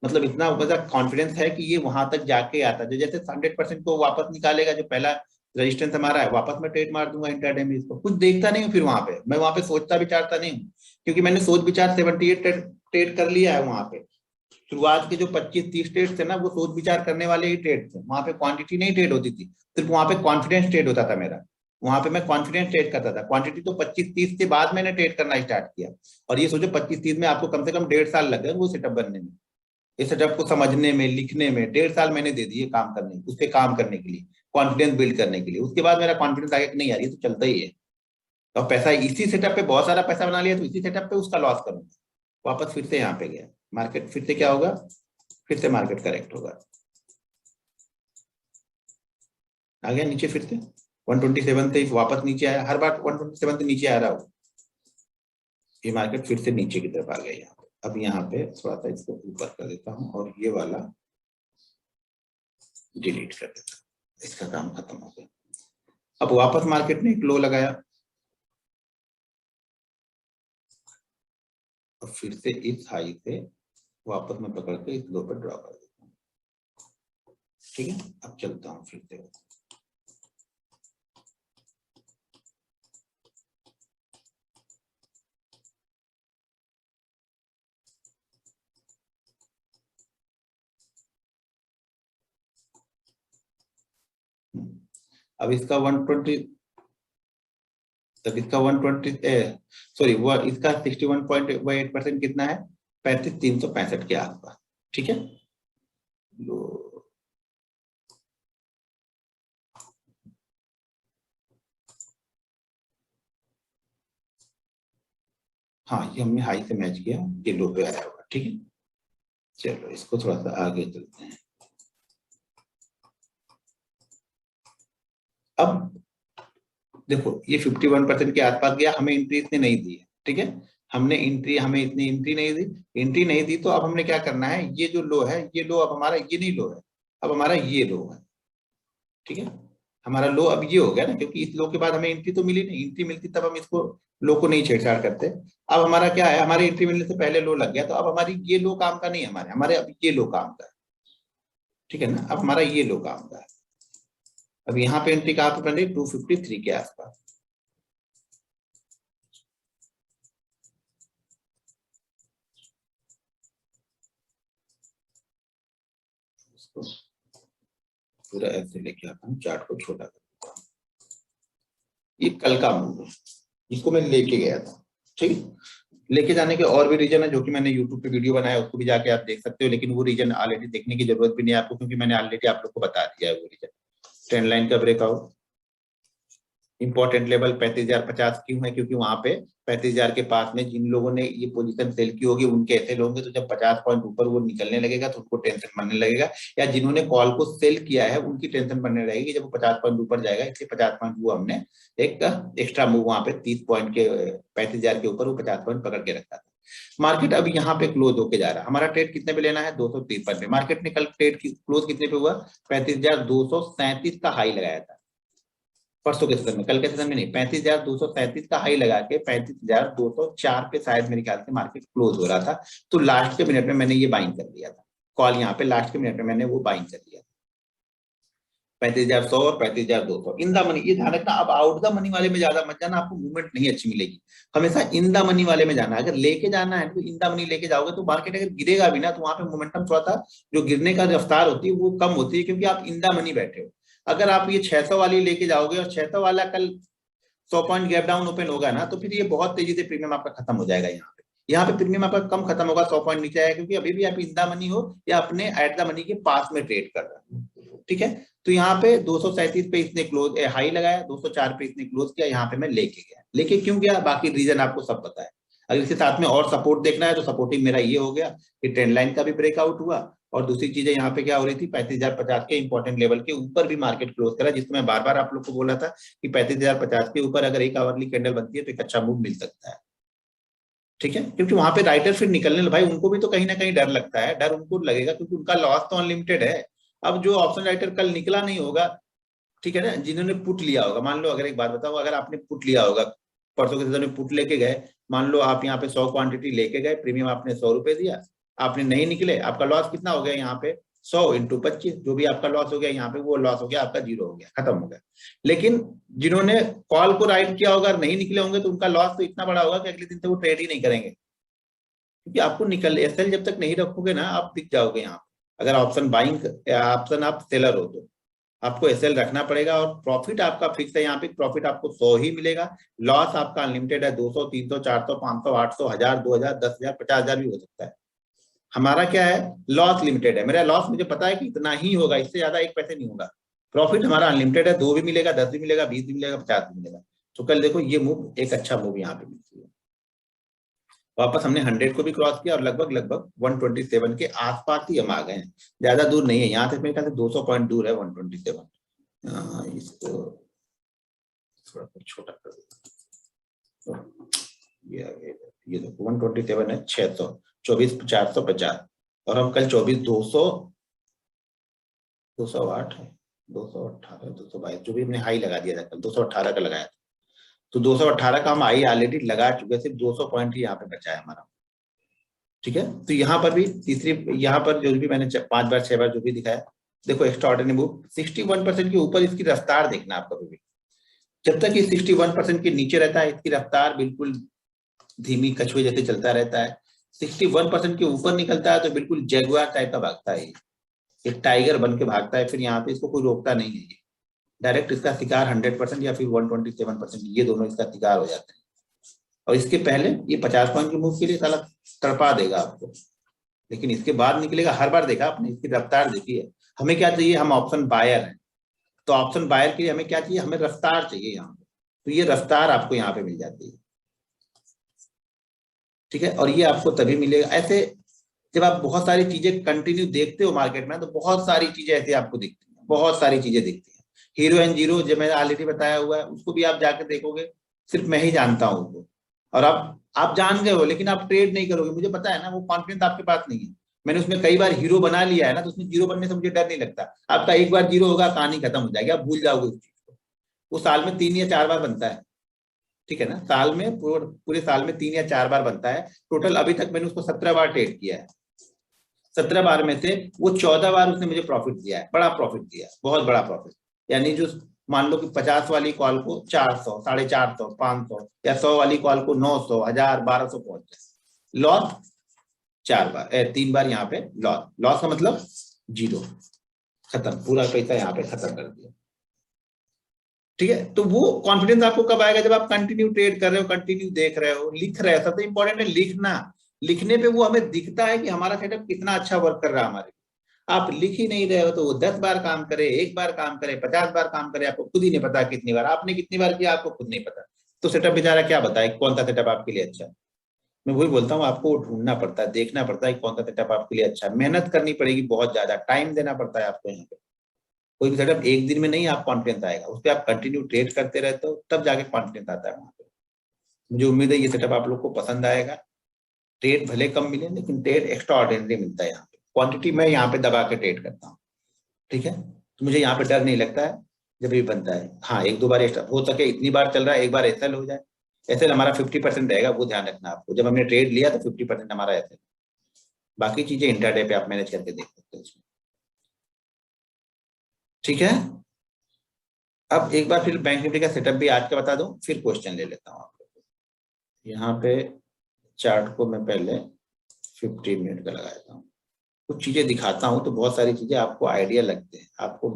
मतलब इतना कॉन्फिडेंस है कि ये वहां तक जाके आता है, जो जैसे 100% को वापस निकालेगा, जो पहला रेजिस्टेंस हमारा है, वापस मैं ट्रेड मार दूंगा इंट्राडे में, इसको कुछ देखता नहीं हूँ, फिर वहां पे मैं वहां पे सोचता विचारता नहीं हूँ, क्योंकि मैंने सोच विचार 78 ट्रेड कर लिया है वहां पे। शुरुआत के जो 25-30 ट्रेड थे ना, वो सोच विचार करने वाले ही ट्रेड थे, वहां पे क्वांटिटी नहीं ट्रेड होती थी, सिर्फ वहां पे कॉन्फिडेंस ट्रेड होता था मेरा, वहां पे मैं कॉन्फिडेंस ट्रेड करता था। क्वांटिटी तो 25-30 के बाद मैंने ट्रेड करना स्टार्ट किया, और ये सोचो 25-30 में आपको कम से कम 1.5 साल लग गए वो सेटअप बनने में, इस सेटअप को समझने में, लिखने में 1.5 साल मैंने दे दिए काम करने, उस पर काम करने के लिए, कॉन्फिडेंस बिल्ड करने के लिए। उसके बाद मेरा कॉन्फिडेंस आगे नहीं आ रही है तो चलता ही है, और पैसा इसी सेटअप पे, बहुत सारा पैसा बना लिया तो इसी सेटअप पे उसका लॉस करूंगा, वापस फिर से यहाँ पे गया मार्केट, फिर से क्या होगा, फिर से मार्केट करेक्ट होगा, आ गया नीचे, फिर से 127 से वापस नीचे आया, हर बार 127 से नीचे आ रहा हो, ये मार्केट फिर से नीचे की तरफ आ गया यहाँ पे, अब यहाँ पे थोड़ा सा इसको ऊपर कर देता हूँ और ये वाला डिलीट कर देता हूँ, इसका काम खत्म हो गया। अब वापस मार्केट ने एक लो लगाया और फिर से इस हाई से वापस मैं पकड़ के इस लो पर ड्रॉ कर देता हूँ। ठीक है, अब चलता हूँ फिर से। अब इसका 120, तब इसका 120 सॉरी वो इसका 61.8% कितना है, 35,365 के आसपास। ठीक है, हाँ ये हमने हाई से मैच किया, ये लो पे आया होगा। ठीक है, चलो इसको थोड़ा सा आगे चलते हैं। अब देखो ये 51% के आसपास गया, हमें एंट्री इतनी नहीं दी है। ठीक है, हमने एंट्री, हमें इतनी एंट्री नहीं दी, एंट्री नहीं दी, तो अब हमने क्या करना है, ये जो लो है, ये लो अब हमारा ये नहीं लो है, अब हमारा ये लो है। ठीक है, हमारा लो अब ये हो गया ना, क्योंकि इस लो के बाद हमें एंट्री तो मिली नहीं, एंट्री मिलती तब हम इसको लो को नहीं छेड़छाड़ करते। अब हमारा क्या है, हमारी एंट्री मिलने से पहले लो लग गया, तो अब हमारी ये लो काम का नहीं है, हमारे हमारे अब ये लो काम का है। ठीक है ना, अब हमारा ये लो काम का है। अब यहाँ पे एंट्री कहाँ पे बन रही, 253 के आसपास। पूरा ऐसे लेके आता हूँ, चार्ट को छोटा कर देता हूँ। ये कल का मूव है, इसको मैं लेके गया था। ठीक, लेके जाने के और भी रीजन है जो कि मैंने यूट्यूब पे वीडियो बनाया, उसको भी जाके आप देख सकते हो, लेकिन वो रीजन ऑलरेडी देखने की जरूरत भी नहीं है आपको, क्योंकि मैंने ऑलरेडी आप लोग को बता दिया है वो रीजन। ट्रेंड लाइन का ब्रेकआउट, इंपॉर्टेंट लेवल 35,050 क्यों है, क्योंकि वहां पे 35,000 के पास में जिन लोगों ने ये पोजीशन सेल की होगी उनके ऐसे होंगे, तो जब 50 पॉइंट ऊपर वो निकलने लगेगा तो उनको टेंशन बनने लगेगा, या जिन्होंने कॉल को सेल किया है उनकी टेंशन बनने लगेगी जब वो 50 पॉइंट ऊपर जाएगा। इसलिए 50 पॉइंट वो हमने एक एक्स्ट्रा मूव वहां पे 30 पॉइंट के 35,000 के ऊपर वो 50 पॉइंट पकड़ के रखा था। मार्केट अब यहाँ पे क्लोज होके जा रहा है, हमारा ट्रेड कितने पे लेना है, 253 पे। मार्केट ने कल ट्रेड क्लोज कितने पे हुआ, 35,237 का हाई लगाया था परसों के सेशन में, कल के सेशन में नहीं। 35,237 का हाई लगा के 35,204 पे शायद मेरे ख्याल से मार्केट क्लोज हो रहा था, तो लास्ट के मिनट में मैंने ये बाइंग कर लिया था कॉल, यहाँ पे लास्ट के मिनट में मैंने वो बाइंग कर लिया था 35,100 और 35,200 इन द मनी। ये ध्यान रखना, अब आउट द मनी वाले में ज्यादा मत जाना, आपको मूवमेंट नहीं अच्छी मिलेगी। हमेशा इन द मनी वाले में जाना, अगर लेके जाना है तो इन द मनी लेके जाओगे तो मार्केट अगर गिरेगा भी ना तो वहां पे मोमेंटम थोड़ा सा जो गिरने का रफ्तार होती है वो कम होती है, क्योंकि आप इन द मनी बैठे हो। अगर आप ये 600 वाली लेके जाओगे और 600 वाला कल 100 पॉइंट गैप डाउन ओपन होगा ना, तो फिर ये बहुत तेजी से प्रीमियम आपका खत्म हो जाएगा। यहाँ पे प्रीमियम आपका कम खत्म होगा, 100 पॉइंट नीचे आएगा, क्योंकि अभी भी आप इन द मनी हो या अपने एट द मनी के पास में ट्रेड कर रहे हो। ठीक है, तो यहाँ पे 237 पे इसने क्लोज हाई लगाया, 204 पे इसने क्लोज किया, यहाँ पे मैं लेके गया। लेके क्यों गया, बाकी रीजन आपको सब पता है। अगर इसके साथ में और सपोर्ट देखना है तो सपोर्टिंग मेरा ये हो गया कि ट्रेंड लाइन का भी ब्रेकआउट हुआ, और दूसरी चीजें यहाँ पे क्या हो रही थी, 35,050 के इंपॉर्टेंट लेवल के ऊपर भी मार्केट क्लोज करा, जिसको मैं बार बार आप लोग को बोला था कि 35,050 के ऊपर अगर एक आवरली कैंडल बनती है तो एक अच्छा मूव मिल सकता है। ठीक है, क्योंकि वहां पे राइटर फिर निकलने, भाई उनको भी तो कहीं ना कहीं डर लगता है, डर उनको लगेगा क्योंकि उनका लॉस तो अनलिमिटेड है। अब जो ऑप्शन राइटर कल निकला नहीं होगा, ठीक है ना, जिन्होंने पुट लिया होगा, मान लो अगर एक बात बताओ, अगर आपने पुट लिया होगा, परसों के सेशन में पुट लेके गए, मान लो आप यहाँ पे 100 क्वांटिटी लेके गए, प्रीमियम आपने 100 रुपए दिया, आपने नहीं निकले, आपका लॉस कितना हो गया यहाँ पे, 100 इंटू 25, जो भी आपका लॉस हो गया यहाँ पे वो लॉस हो गया आपका, जीरो हो गया, खत्म हो गया। लेकिन जिन्होंने कॉल को राइट किया होगा, नहीं निकले होंगे, तो उनका लॉस तो इतना बड़ा होगा कि अगले दिन से वो ट्रेड ही नहीं करेंगे, क्योंकि आपको निकल एसएल जब तक नहीं रखोगे ना आप दिख जाओगे यहाँ पे। अगर ऑप्शन बाइंग ऑप्शन आप सेलर हो तो आपको एसएल रखना पड़ेगा, और प्रॉफिट आपका फिक्स है, यहाँ पे प्रॉफिट आपको 100 ही मिलेगा। लॉस आपका अनलिमिटेड है, 200, 300, 400, 500, 800, 1000, 2000, 10,000, 50,000 भी हो सकता है। हमारा क्या है, लॉस लिमिटेड है, मेरा लॉस मुझे पता है कि इतना ही होगा, इससे ज्यादा एक पैसे नहीं होगा। प्रॉफिट हमारा अनलिमिटेड है, 2 भी मिलेगा, 10 भी मिलेगा, 20 भी मिलेगा, 50 भी मिलेगा। तो कल देखो ये मूव एक अच्छा मूव यहाँ पे मिलती है। वापस हमने 100 को भी क्रॉस किया और लगभग लगभग 127 के आसपास ही हम आ गए हैं, ज्यादा दूर नहीं है, यहाँ से मेरे ख्याल से 200 पॉइंट दूर है 127। इसको थोड़ा सा छोटा कर देता हूं। ये देखो 127 है, 600, 24,450, और हम कल 24,200, 208 है, 218, 222, जो भी हमने हाई लगा दिया था कल, 218 का लगाया था, तो 218 का हम हाई ऑलरेडी लगा चुके, सिर्फ 200 पॉइंट ही यहाँ पे बचा है हमारा। ठीक है, तो यहाँ पर भी तीसरी, यहाँ पर जो भी मैंने 5 बार 6 बार जो भी दिखाया, देखो एक्स्ट्राऑर्डिनरी मूव 61% के ऊपर, इसकी रफ्तार देखना आप कभी भी। जब तक ये 61% के नीचे रहता है, इसकी रफ्तार बिल्कुल धीमी कछुए जैसे चलता रहता है। 61% के ऊपर निकलता है तो बिल्कुल जैगुआर टाइप का भागता है, एक टाइगर बन के भागता है, फिर यहाँ पे इसको कोई रोकता नहीं है, डायरेक्ट इसका शिकार 100% या फिर 127%, ये दोनों इसका शिकार हो जाते हैं। और इसके पहले ये 50 पॉइंट के मूव के लिए साला तड़पा देगा आपको, लेकिन इसके बाद निकलेगा। हर बार देखा आपने, इसकी रफ्तार देखी है। हमें क्या चाहिए, हम ऑप्शन बायर हैं, तो ऑप्शन बायर के लिए हमें क्या चाहिए, हमें रफ्तार चाहिए यहाँ पे, तो ये रफ्तार आपको यहाँ पे मिल जाती है। ठीक है, और ये आपको तभी मिलेगा ऐसे जब आप बहुत सारी चीजें कंटिन्यू देखते हो मार्केट में, तो बहुत सारी चीजें ऐसे आपको दिखती हैं, बहुत सारी चीजें दिखती हैं। हीरो एंड जीरो जो मैंने ऑलरेडी बताया हुआ है, उसको भी आप जाकर देखोगे, सिर्फ मैं ही जानता हूँ उसको, और आप जान गए हो, लेकिन आप ट्रेड नहीं करोगे, मुझे पता है ना, वो कॉन्फिडेंस आपके पास नहीं है। मैंने उसमें कई बार हीरो बना लिया है ना, तो उसमें जीरो बनने से मुझे डर नहीं लगता। आपका एक बार जीरो होगा, कहानी खत्म हो जाएगी, आप भूल जाओगे उस चीज को। वो साल में 3 या 4 बार बनता है, ठीक है ना, साल में पूरे साल में 3 या 4 बार बनता है टोटल। अभी तक मैंने उसको 17 बार ट्रेड किया है, 17 बार में से वो 14 बार उसने मुझे प्रॉफिट दिया है, बड़ा प्रॉफिट दिया है, बहुत बड़ा प्रॉफिट। यानी जो मान लो कि 50 वाली कॉल को 400, 450, 500, या 100 वाली कॉल को 900, 1000, 1200 पहुंच जाए। लॉस 4 बार, 3 बार यहाँ पे लॉस। लॉस का मतलब जीरो, खत्म, पूरा पैसा यहाँ पे खत्म कर दिया। ठीक है, तो वो कॉन्फिडेंस आपको कब आएगा, जब आप कंटिन्यू ट्रेड कर रहे हो, कंटिन्यू देख रहे हो, लिख रहे हो। सबसे इंपॉर्टेंट है लिखना। लिखने पे वो हमें दिखता है कि हमारा सेटअप कितना अच्छा वर्क कर रहा है हमारे। आप लिख ही नहीं रहे हो, तो वो 10 बार काम करे, 1 बार काम करे, 50 बार काम करे, आपको खुद ही नहीं पता कितनी बार आपने कितनी बार किया, आपको खुद नहीं पता। तो सेटअप बेचारा क्या बताए कौन सा सेटअप आपके लिए अच्छा है। मैं वही बोलता हूँ, आपको ढूंढना पड़ता है, देखना पड़ता है कौन सा सेटअप आपके लिए अच्छा है। मेहनत करनी पड़ेगी, बहुत ज्यादा टाइम देना पड़ता है आपको यहाँ पे। कोई भी सेटअप एक दिन में नहीं आप कॉन्फिडेंस आएगा, उस पर आप कंटिन्यू ट्रेड करते रहते हो, तब जाके कॉन्फिडेंस आता है वहां पे। मुझे उम्मीद है ये सेटअप आप लोग को पसंद आएगा। ट्रेड भले कम मिले, लेकिन ट्रेड एक्स्ट्रा ऑर्डिनरी मिलता है यहाँ पे। क्वांटिटी मैं यहाँ पे दबा के ट्रेड करता हूँ, ठीक है, तो मुझे यहाँ पे डर नहीं लगता है जब भी बनता है। हाँ, 1-2 बार एक्स्ट्रा हो सके, इतनी बार चल रहा है, एक बार एसएल हो जाए। एसएल हमारा 50% रहेगा, वो ध्यान रखना आपको। जब हमने ट्रेड लिया तो 50% हमारा एसएल, बाकी चीजें इंट्राडे पे आप मैनेज करके देख सकते हो उसमें। ठीक है, अब एक बार फिर बैंक निफ्टी का सेटअप भी आज का बता दूं, फिर क्वेश्चन ले लेता हूँ आप लोग को। यहाँ पे चार्ट को मैं पहले 15 मिनट का लगाता हूँ, कुछ चीजें दिखाता हूँ, तो बहुत सारी चीजें आपको आइडिया लगते हैं, आपको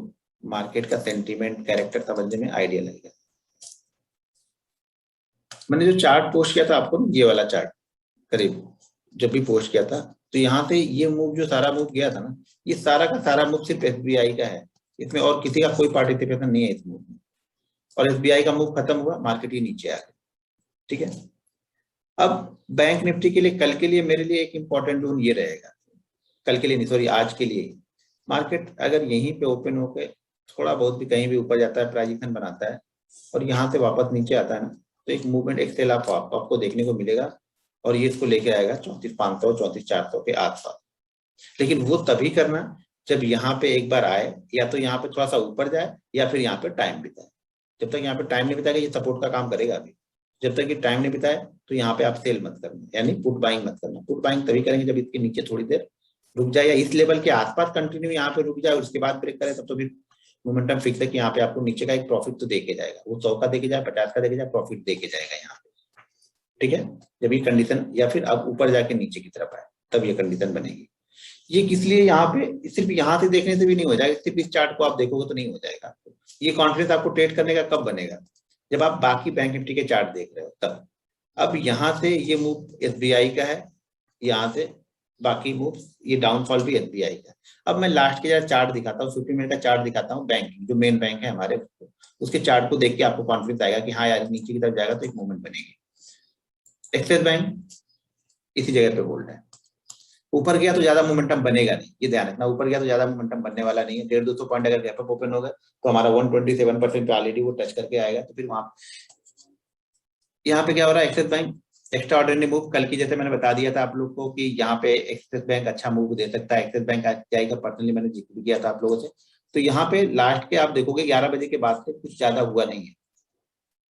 मार्केट का सेंटीमेंट, कैरेक्टर समझने में आइडिया लगेगा। मैंने जो चार्ट पोस्ट किया था आपको, ये वाला चार्ट करीब जब भी पोस्ट किया था, तो यहाँ से ये मूव, जो सारा मूव गया था ना, ये सारा का सारा मूव सिर्फ एसबीआई का है, इसमें और किसी का कोई पार्टिसिपेशन नहीं है इस मूव में। और एसबीआई का मूव खत्म हुआ, मार्केट ही नीचे आ गया। ठीक है, अब बैंक निफ्टी के लिए, कल के लिए मेरे लिए एक इंपॉर्टेंट जोन ये रहेगा, कल के लिए नहीं, सॉरी, आज के लिए। मार्केट अगर यहीं पे ओपन होकर थोड़ा बहुत भी कहीं भी ऊपर जाता है, प्राइस एक्शन बनाता है, और यहाँ से वापस नीचे आता है ना, तो एक मूवमेंट, एक सेल आपको देखने को मिलेगा, और ये इसको लेके आएगा 34,500, 34,400 के आसपास। लेकिन वो तभी करना जब यहाँ पे एक बार आए, या तो यहाँ पे थोड़ा सा ऊपर जाए, या फिर यहाँ पे टाइम बिताए। जब तक यहाँ पे टाइम नहीं बिताएगा, ये सपोर्ट का काम करेगा अभी। जब तक ये टाइम नहीं बिताए, तो यहाँ पे आप सेल मत करना, यानी पुट बाइंग मत करना। पुट बाइंग तभी करेंगे जब इसके नीचे थोड़ी देर रुक जाए, या इस लेवल के आसपास कंटिन्यू यहाँ पे रुक जाए, उसके बाद ब्रेक करे, तब तो फिर मोमेंटम फिक्स है कि यहाँ पे आपको नीचे का एक प्रॉफिट तो देके जाएगा। वो 100 का देके जाए, 50 का देके जाए, प्रॉफिट देके जाएगा यहाँ पे। ठीक है, जब ये कंडीशन, या फिर अब ऊपर जाके नीचे की तरफ आए, तब ये कंडीशन बनेगी। ये किस लिए, यहाँ पे सिर्फ यहाँ से देखने से भी नहीं हो जाएगा, सिर्फ इस चार्ट को आप देखोगे तो नहीं हो जाएगा। ये कॉन्फिडेंस आपको ट्रेड करने का कब बनेगा, जब आप बाकी बैंक निफ्टी के चार्ट देख रहे हो तब। अब यहाँ से ये मूव एसबीआई का है, यहाँ से बाकी मूव, ये डाउनफॉल भी एसबीआई का है। अब मैं लास्ट के चार्ट दिखाता हूँ, 50 मिनट का चार्ट दिखाता हूँ, बैंकिंग जो मेन बैंक है हमारे, उसके चार्ट को देख के आपको कॉन्फिडेंस आएगा कि हाँ यार, नीचे की तरफ जाएगा तो एक मूवमेंट बनेगी। एक्सिस बैंक इसी जगह पे होल्ड है, ऊपर गया तो ज्यादा मोमेंटम बनेगा नहीं, ये ध्यान रखना। ऊपर गया तो ज्यादा मोमेंटम बनने वाला नहीं है। 150-200 पॉइंट अगर गैप अप ओपन होगा, तो हमारा 127% पे ऑलरेडी वो टच करके आएगा। तो फिर वहां यहाँ पे क्या हो रहा है, axis bank extra ordinary move कल की जैसे मैंने बता दिया था आप लोग को कि यहाँ पे एक्सिस बैंक अच्छा मूव दे सकता है, एक्सिस बैंक जाएगा, पर्सनली मैंने जिक्र किया था आप लोगों से। तो यहाँ पे लास्ट के आप देखोगे 11 बजे के बाद से कुछ ज्यादा हुआ नहीं है।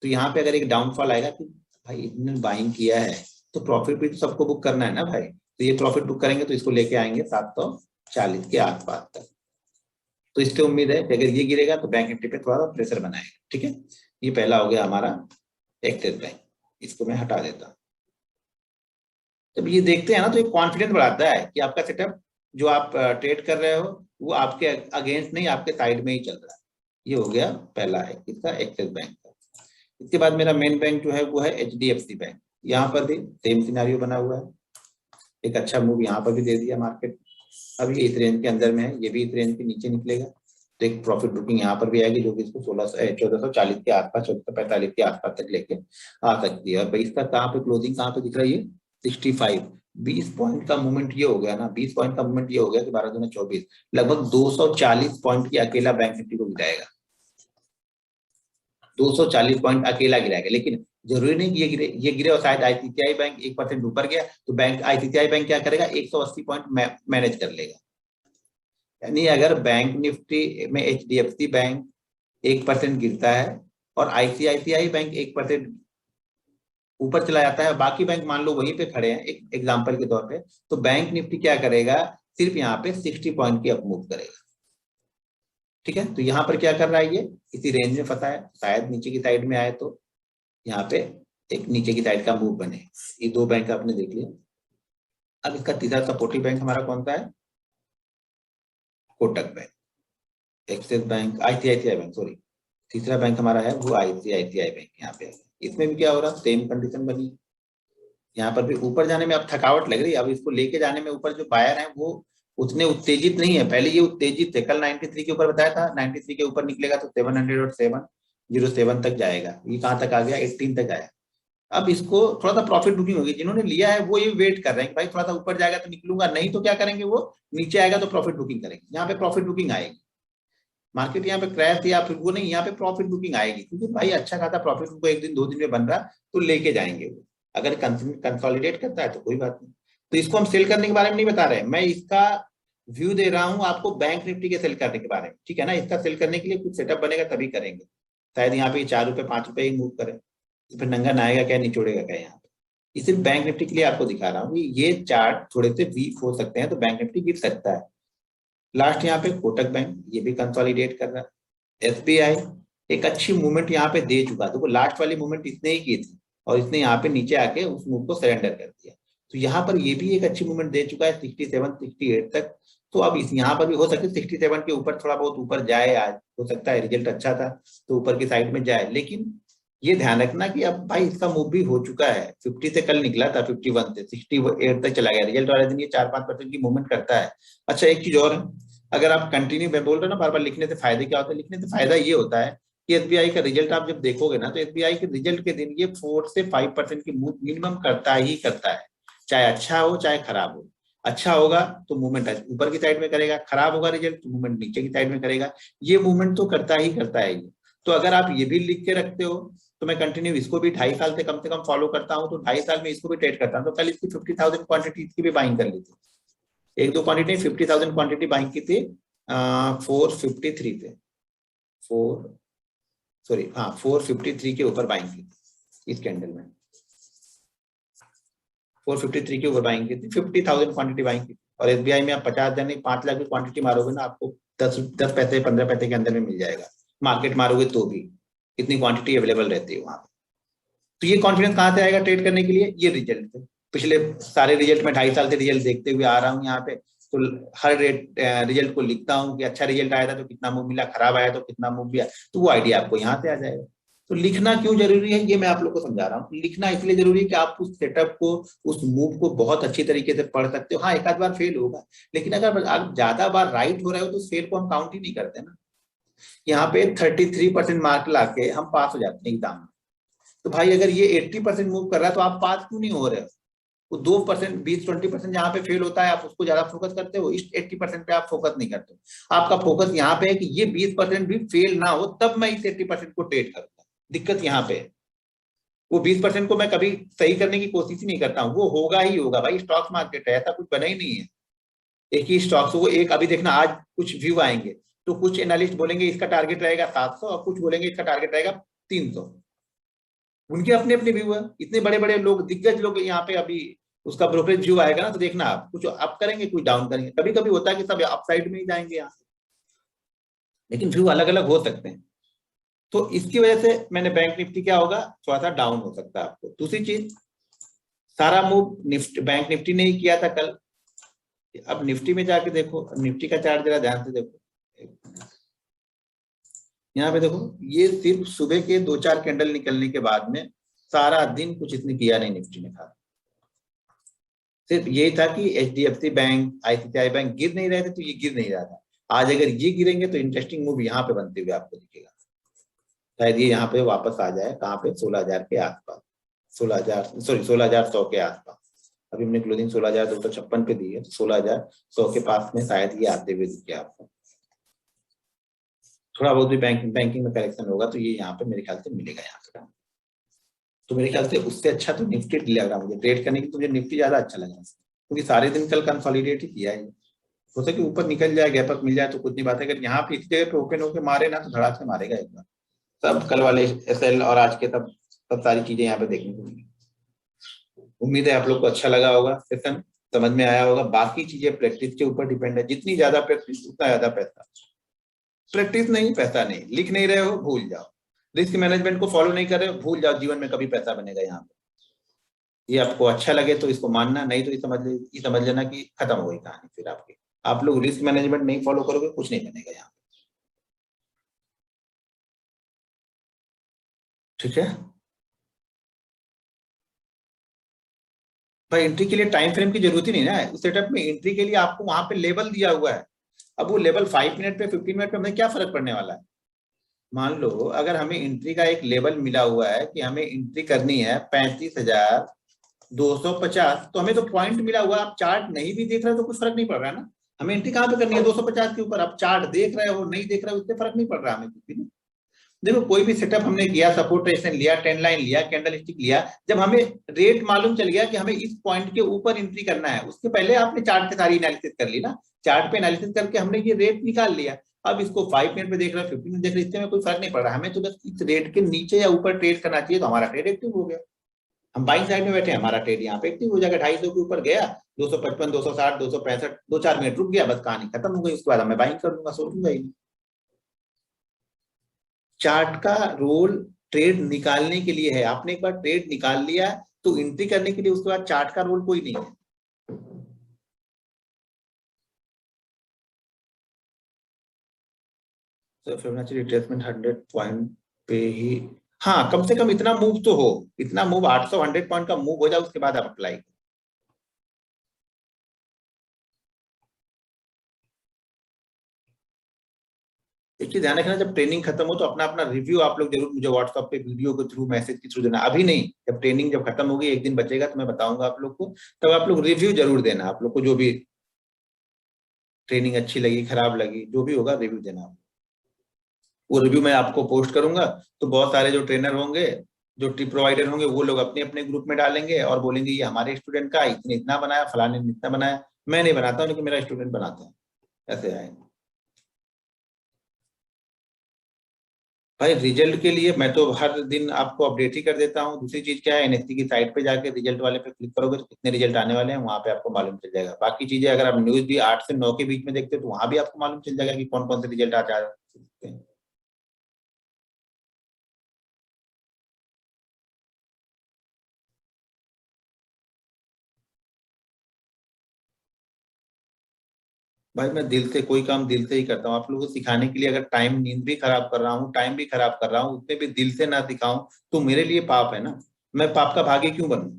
तो यहाँ पे अगर एक डाउनफॉल आएगा कि भाई इतने बाइंग किया है तो प्रॉफिट भी तो सबको बुक करना है ना भाई, तो ये प्रॉफिट बुक करेंगे तो इसको लेके आएंगे 740 के आसपास तक। तो इससे उम्मीद है कि अगर ये गिरेगा तो बैंक निफ्टी पे थोड़ा सा प्रेशर बनाएगा। ठीक है, ये पहला हो गया हमारा एक्सिस बैंक, इसको मैं हटा देता हूँ। जब ये देखते हैं ना तो एक कॉन्फिडेंस बढ़ाता है कि आपका सेटअप जो आप ट्रेड कर रहे हो वो आपके अगेंस्ट नहीं, आपके साइड में ही चल रहा है। ये हो गया पहला है इसका एक्सिस बैंक का। इसके बाद मेरा मेन बैंक जो है वो है HDFC बैंक। यहाँ पर भी सेम सिनारियो बना हुआ है, एक अच्छा मूव यहाँ पर भी दे दिया मार्केट। अब ये इस रेंज के अंदर में है, ये भी इस रेंज के नीचे निकलेगा तो एक प्रॉफिट बुकिंग यहाँ पर भी आएगी जो कि इसको 1440 के आसपास, 1445 के आसपास तक लेके आ सकती है। और भाई इसका कहाँ पे क्लोजिंग कहाँ पे दिख रही है, 65। 20 पॉइंट का मूवमेंट ये हो गया ना, 20 पॉइंट का मूवमेंट ये हो गया कि 12 दूनी 24, लगभग 240 पॉइंट की अकेला बैंक निफ्टी को गिराएगा। 240 पॉइंट अकेला गिराएगा, लेकिन जरूरी नहीं कि ये गिरे और शायद ICICI बैंक 1% ऊपर गया तो बैंक ICICI बैंक क्या करेगा, 180 पॉइंट मैनेज कर लेगा। यानी अगर बैंक निफ्टी में HDFC बैंक 1% गिरता है और ICICI बैंक 1% ऊपर चला जाता है, बाकी बैंक मान लो वहीं पे खड़े हैं एक एग्जांपल के तौर पे, तो बैंक निफ्टी क्या करेगा, सिर्फ यहाँ पे 60 पॉइंट की अप मूव करेगा। ठीक है, तो यहाँ पर क्या कर रहा है, ये इसी रेंज में फंसा है, शायद नीचे की साइड में आए तो यहाँ पे एक नीचे की साइड का मूव बने। ये दो बैंक आपने देख लिया। अब इसका तीसरा सपोर्टिव बैंक हमारा कौन सा है, Kotak bank, axis bank, ICICI bank, sorry तीसरा बैंक हमारा है वो ICICI बैंक। यहाँ पे इसमें भी क्या हो रहा है, सेम कंडीशन बनी। यहाँ पर भी ऊपर जाने में अब थकावट लग रही है, अब इसको लेके जाने में ऊपर जो बायर है वो उतने उत्तेजित नहीं है। पहले ये उत्तेजित थे, कल 93 के ऊपर बताया था, 93 के ऊपर निकलेगा तो 707 तक जाएगा। ये कहाँ तक आ गया, 18 तक आया। अब इसको थोड़ा सा प्रॉफिट बुकिंग होगी, जिन्होंने लिया है वो ये वेट कर रहे हैं कि भाई थोड़ा सा ऊपर जाएगा तो निकलूंगा, नहीं तो क्या करेंगे, वो नीचे आएगा तो प्रॉफिट बुकिंग करेंगे। यहाँ पे प्रॉफिट बुकिंग आएगी, मार्केट यहाँ पे क्रैश या फिर वो नहीं, यहाँ पे प्रॉफिट बुकिंग आएगी क्योंकि भाई अच्छा खासा प्रॉफिट उनको एक दिन दो दिन में बन रहा तो लेके जाएंगे वो। अगर कंसोलिडेट करता है तो कोई बात नहीं। तो इसको हम सेल करने के बारे में नहीं बता रहे, मैं इसका व्यू दे रहा हूँ आपको बैंक निफ्टी के सेल करने के बारे में। ठीक है ना, इसका सेल करने के लिए कुछ सेटअप बनेगा तभी करेंगे। शायद यहाँ पे 4 रुपए 5 रुपए ही मूव करे तो फिर नंगा नहाएगा क्या, निचोड़ेगा क्या यहाँ पे। ये सिर्फ बैंक निफ्टी के लिए आपको दिखा रहा हूँ कि ये चार्ट थोड़े से वीक हो सकते हैं तो बैंक निफ्टी गिर सकता है। लास्ट यहाँ पे कोटक बैंक, ये भी कंसोलिडेट कर रहा है। SBI एक अच्छी मूवमेंट यहाँ पे दे चुका, तो लास्ट वाली मूवमेंट इसने ही की थी और इसने यहाँ पे नीचे आके उस मूव को सरेंडर कर दिया। तो यहाँ पर ये भी एक अच्छी मूवमेंट दे चुका है 67 68 तक। तो अब इस यहाँ पर भी हो सकता है 67 के ऊपर थोड़ा बहुत ऊपर जाए, आज हो सकता है रिजल्ट अच्छा था तो ऊपर की साइड में जाए। लेकिन ये ध्यान रखना कि अब भाई इसका मूव भी हो चुका है, 50 से कल निकला था, 51 से 68 तक चला गया। रिजल्ट वाले दिन ये 4-5% की मूवमेंट करता है। अच्छा एक चीज और है, अगर आप कंटिन्यू, मैं बोल रहा हूँ ना बार बार, लिखने से फायदे क्या होता है, लिखने से फायदा ये होता है कि SBI का रिजल्ट आप जब देखोगे ना तो SBI के रिजल्ट के दिन ये 4 से 5% की मूव मिनिमम करता ही करता है, चाहे अच्छा हो चाहे खराब हो। अच्छा होगा तो मूवमेंट ऊपर की साइड में करेगा, खराब होगा रिजल्ट तो मूवमेंट नीचे की साइड में करेगा। ये मूवमेंट तो करता ही करता है ये। तो अगर आप ये भी लिख के रखते हो तो मैं कंटिन्यू इसको भी 2.5 साल से कम फॉलो करता हूँ, तो 2.5 साल में इसको भी ट्रेड करता हूँ। तो कल इसकी 50,000 क्वांटिटी इसकी भी बाइंग कर ली थी, एक दो क्वांटिटी 50,000 क्वांटिटी बाइंग की थी 453 पे, 453 के ऊपर बाइंग की थी इस कैंडल में, 453 के ऊपर बाइंग की थी, 50,000 क्वांटिटी बाइंग की थी। और SBI में आप 50,000 नहीं 5 लाख की क्वांटिटी मारोगे ना, आपको 10 पैसे 15 पैसे के अंदर में मिल जाएगा। मार्केट मारोगे तो भी इतनी क्वांटिटी अवेलेबल रहती है वहां पे। तो ये कॉन्फिडेंस कहाँ से आएगा ट्रेड करने के लिए, ये रिजल्ट से। पिछले सारे रिजल्ट में 2.5 साल से रिजल्ट देखते हुए आ रहा हूँ यहाँ पे, तो हर रिजल्ट को लिखता हूँ कि अच्छा रिजल्ट आया था तो कितना मूव मिला, खराब आया तो कितना मूव मिला, तो वो आइडिया आपको यहाँ से आ जाएगा। तो लिखना क्यों जरूरी है ये मैं आप लोग को समझा रहा हूँ। लिखना इसलिए जरूरी है कि आप उस सेटअप को, उस मूव को बहुत अच्छी तरीके से पढ़ सकते हो। हाँ एक आध बार फेल होगा, लेकिन अगर आप ज्यादा बार राइट हो रहे हो तो फेल को हम काउंट ही नहीं करते ना। यहाँ पे 33% मार्क लाके हम पास हो जाते हैं एग्जाम में। तो भाई अगर ये 80% मूव कर रहा है तो आप पास क्यों नहीं हो रहे हो। वो 2% 20-20% जहाँ पे फेल होता है आप उसको ज्यादा फोकस करते हो, इस 80% पे आप फोकस नहीं करते हो। आपका फोकस यहाँ पे है कि ये 20% भी फेल ना हो तब मैं इस 80% को ट्रेड करूंगा। दिक्कत यहाँ पे है। वो 20% को मैं कभी सही करने की कोशिश ही नहीं करता हूँ, वो होगा ही होगा भाई, स्टॉक मार्केट है, ऐसा कुछ बना ही नहीं है। एक ही स्टॉक वो एक, अभी देखना आज कुछ व्यू आएंगे तो कुछ एनालिस्ट बोलेंगे इसका टारगेट रहेगा 700 और कुछ बोलेंगे इसका टारगेट रहेगा 300। उनके अपने अपने व्यू है। इतने बड़े बड़े लोग, दिग्गज लोग यहाँ पे अभी उसका ब्रोकरेज व्यू आएगा ना तो देखना आप, कुछ अप करेंगे कुछ डाउन करेंगे, कभी कभी होता है कि सब अपसाइड में ही जाएंगे यहाँ, लेकिन व्यू अलग अलग हो सकते हैं। तो इसकी वजह से मैंने बैंक निफ्टी क्या होगा, थोड़ा सा डाउन हो सकता है आपको। दूसरी चीज, सारा मूव निफ्टी बैंक निफ्टी ने ही किया था कल। अब निफ्टी में जाके देखो, निफ्टी का चार्ट जरा ध्यान से देखो, यहाँ पे देखो, ये सिर्फ सुबह के 2-4 कैंडल निकलने के बाद में सारा दिन कुछ इसने किया नहीं निफ्टी ने, खास सिर्फ यही था कि HDFC बैंक, ICICI बैंक गिर नहीं रहे थे तो ये गिर नहीं रहा था। आज अगर ये गिरेंगे तो इंटरेस्टिंग मूव यहाँ पे बनते हुए आपको दिखेगा, शायद ये यहाँ पे वापस आ जाए, कहाँ पे 16,000 के आसपास, 16,100 के आसपास। अभी हमने क्लोजिंग 16,256 पे दी है, 16,100 के पास में शायद ये आते हुए दिखे आपको। थोड़ा बहुत भी बैंकिंग में करेक्शन होगा तो ये यहाँ पे मेरे ख्याल से मिलेगा यहाँ पे। तो मेरे ख्याल से उससे अच्छा तो निफ्टी लग रहा मुझे ट्रेड करने की, तो मुझे निफ्टी ज्यादा अच्छा लग रहा है क्योंकि सारे दिन कल कंसोलिडेट ही किया है। हो सके ऊपर निकल जाए, गैप अप मिल जाए तो कुछ नहीं बात है, अगर यहाँ पे इस जगह पे ओपन होकर मारे ना तो धड़ाक से मारेगा एक बार। सब कल वाले SL और आज के सब सारी चीजें यहाँ पे देखने को मिली। उम्मीद है आप लोग को अच्छा लगा होगा सेशन, समझ में आया होगा। बाकी चीजें प्रैक्टिस के ऊपर डिपेंड है, जितनी ज्यादा प्रैक्टिस उतना ज्यादा पैसा। प्रैक्टिस नहीं पैसा नहीं, लिख नहीं रहे हो भूल जाओ, रिस्क मैनेजमेंट को फॉलो नहीं कर रहे हो भूल जाओ, जीवन में कभी पैसा बनेगा यहाँ पे। ये आपको अच्छा लगे तो इसको मानना, नहीं तो ये समझ लेना कि खत्म हो गई कहानी फिर आपकी। आप लोग रिस्क मैनेजमेंट नहीं फॉलो करोगे कुछ नहीं बनेगा यहाँ पे, ठीक है भाई। एंट्री के लिए टाइम फ्रेम की जरूरत ही नहीं ना, उस सेटअप में एंट्री के लिए आपको वहां पे लेवल दिया हुआ है। अब वो लेवल 5 मिनट पे 15 मिनट पे हमें क्या फर्क पड़ने वाला है। मान लो अगर हमें एंट्री का एक लेवल मिला हुआ है कि हमें एंट्री करनी है 35,250, तो हमें तो पॉइंट मिला हुआ, आप चार्ट नहीं भी देख रहे हो तो कुछ फर्क नहीं पड़ रहा है ना। हमें एंट्री कहाँ पे करनी है 250 के ऊपर, आप चार्ट देख रहे हो नहीं देख रहे हो उससे फर्क नहीं पड़ रहा हमें कुछ भी ना। देखो कोई भी सेटअप हमने किया, सपोर्ट रेजिस्टेंस लिया, ट्रेंड लाइन लिया, कैंडल स्टिक लिया, जब हमें रेट मालूम चल गया कि हमें इस पॉइंट के ऊपर एंट्री करना है, उसके पहले आपने चार्ट की सारी एनालिसिस कर ली ना, चार्ट पे एनालिसिस करके हमने ये रेट निकाल लिया। अब इसको 5 मिनट पे देख रहा है 15 मिनट देख रहा है, इससे में कोई फर्क नहीं पड़ रहा, हमें तो बस इस रेट के नीचे या ऊपर ट्रेड करना चाहिए तो हमारा ट्रेड एक्टिव हो गया। हम बाइंग साइड में बैठे हैं, हमारा ट्रेड यहाँ पे एक्टिव हो जाएगा, 250 के ऊपर गया, 255, 260, 265, 2-4 मिनट रुक गया, बस कहानी खत्म हो गई। उसके बाद मैं बाइंग कर लूंगा, सो लूंगा ही। चार्ट का रोल ट्रेड निकालने के लिए है, आपने एक बार ट्रेड निकाल लिया तो एंट्री करने के लिए उसके बाद चार्ट का रोल कोई नहीं है। तो फिबोनाची रिट्रेसमेंट 100 पॉइंट पे ही, हाँ कम से कम इतना मूव तो हो, इतना मूव 800 100 पॉइंट का मूव हो जाए उसके बाद आप अप्लाई। एक चीज ध्यान रखना, जब ट्रेनिंग खत्म हो तो अपना अपना रिव्यू आप लोग जरूर मुझे व्हाट्सएप पे वीडियो के थ्रू, मैसेज के थ्रू देना। अभी नहीं, जब ट्रेनिंग जब खत्म होगी, एक दिन बचेगा तो मैं बताऊंगा आप लोग को, तब आप लोग रिव्यू जरूर देना। आप लोग को जो भी ट्रेनिंग अच्छी लगी खराब लगी जो भी होगा रिव्यू देना। वो रिव्यू मैं आपको पोस्ट करूंगा तो बहुत सारे जो ट्रेनर होंगे, जो टिप प्रोवाइडर होंगे, वो लोग अपने अपने ग्रुप में डालेंगे और बोलेंगे ये हमारे स्टूडेंट का इसने इतना बनाया, फलाने ने इतना बनाया। मैं नहीं बनाता हूँ लेकिन मेरा स्टूडेंट बनाता है, ऐसे आएंगे भाई। रिजल्ट के लिए मैं तो हर दिन आपको अपडेट ही कर देता हूँ। दूसरी चीज क्या है, NSE की साइट पे जाके रिजल्ट वाले पे क्लिक करोगे तो कितने रिजल्ट आने वाले हैं वहां पे आपको मालूम चल जाएगा। बाकी चीजें अगर आप न्यूज भी 8 से 9 के बीच में देखते हो तो वहां भी आपको मालूम चल जाएगा कि कौन कौन से रिजल्ट आ जा सकते हैं। भाई मैं दिल से कोई काम दिल से ही करता हूँ, आप लोगों को सिखाने के लिए। अगर टाइम, नींद भी खराब कर रहा हूँ, टाइम भी खराब कर रहा हूँ, उतने भी दिल से ना सिखाऊं तो मेरे लिए पाप है ना। मैं पाप का भागी क्यों बनूं।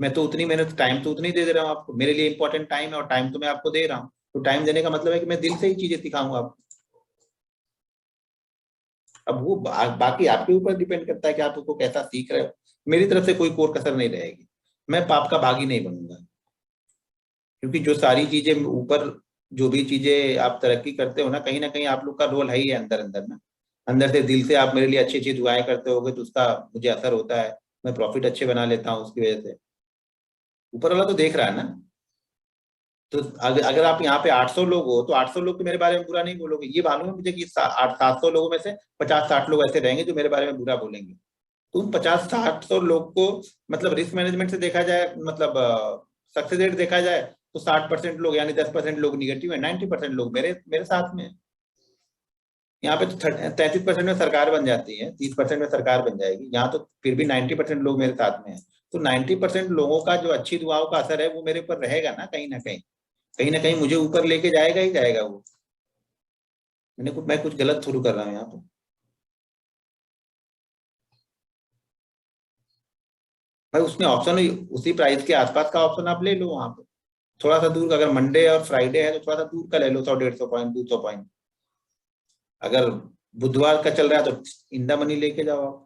मैं तो उतनी मेहनत, टाइम तो उतनी दे रहा हूँ आपको, मेरे लिए इंपॉर्टेंट टाइम है और टाइम तो मैं आपको दे रहा हूँ। तो टाइम देने का मतलब है कि मैं दिल से ही चीजें सिखाऊंगा आपको। अब वो बाकी आपके ऊपर डिपेंड करता है कि आप उसको कैसा सीख रहे हो। मेरी तरफ से कोई कोर कसर नहीं रहेगी, मैं पाप का भागी नहीं बनूंगा। क्योंकि जो सारी चीजें ऊपर, जो भी चीजें आप तरक्की करते हो ना कहीं आप लोग का रोल है ही है अंदर अंदर ना। अंदर से दिल से आप मेरे लिए अच्छी अच्छी दुआएं करते होगे तो उसका मुझे असर होता है। मैं प्रॉफिट अच्छे बना लेता हूँ उसकी वजह से। ऊपर वाला तो देख रहा है ना। तो अगर आप यहाँ पे 800 लोग हो तो 800 लोग तो मेरे बारे में बुरा नहीं बोलोगे, ये मालूम है मुझे कि 700 लोगों में से 50-60 लोग ऐसे रहेंगे जो मेरे बारे में बुरा बोलेंगे। तो उन 50-60 लोग को मतलब रिस्क मैनेजमेंट से देखा जाए, मतलब सक्सेस रेट देखा जाए तो 60% लोग यानी 10% लोग निगेटिव है, 90% लोग मेरे मेरे साथ में है। यहाँ पे तो 33% में सरकार बन जाती है, 30% में सरकार बन जाएगी, यहाँ तो फिर भी 90% लोग मेरे साथ में है। तो 90% लोगों का जो अच्छी दुआओं का असर है वो मेरे ऊपर रहेगा ना, कहीं ना कहीं, कहीं ना कहीं मुझे ऊपर लेके जाएगा ही जाएगा वो। मैं कुछ गलत शुरू कर रहा हूँ यहाँ पे। भाई उसमें ऑप्शन, उसी प्राइस के आसपास का ऑप्शन आप ले लो वहां पे। थोड़ा सा दूर का, अगर मंडे और फ्राइडे है तो थोड़ा सा दूर का ले लो, 100-150 पॉइंट, 200 पॉइंट। अगर बुधवार का चल रहा है तो इन द मनी लेके जाओ आप।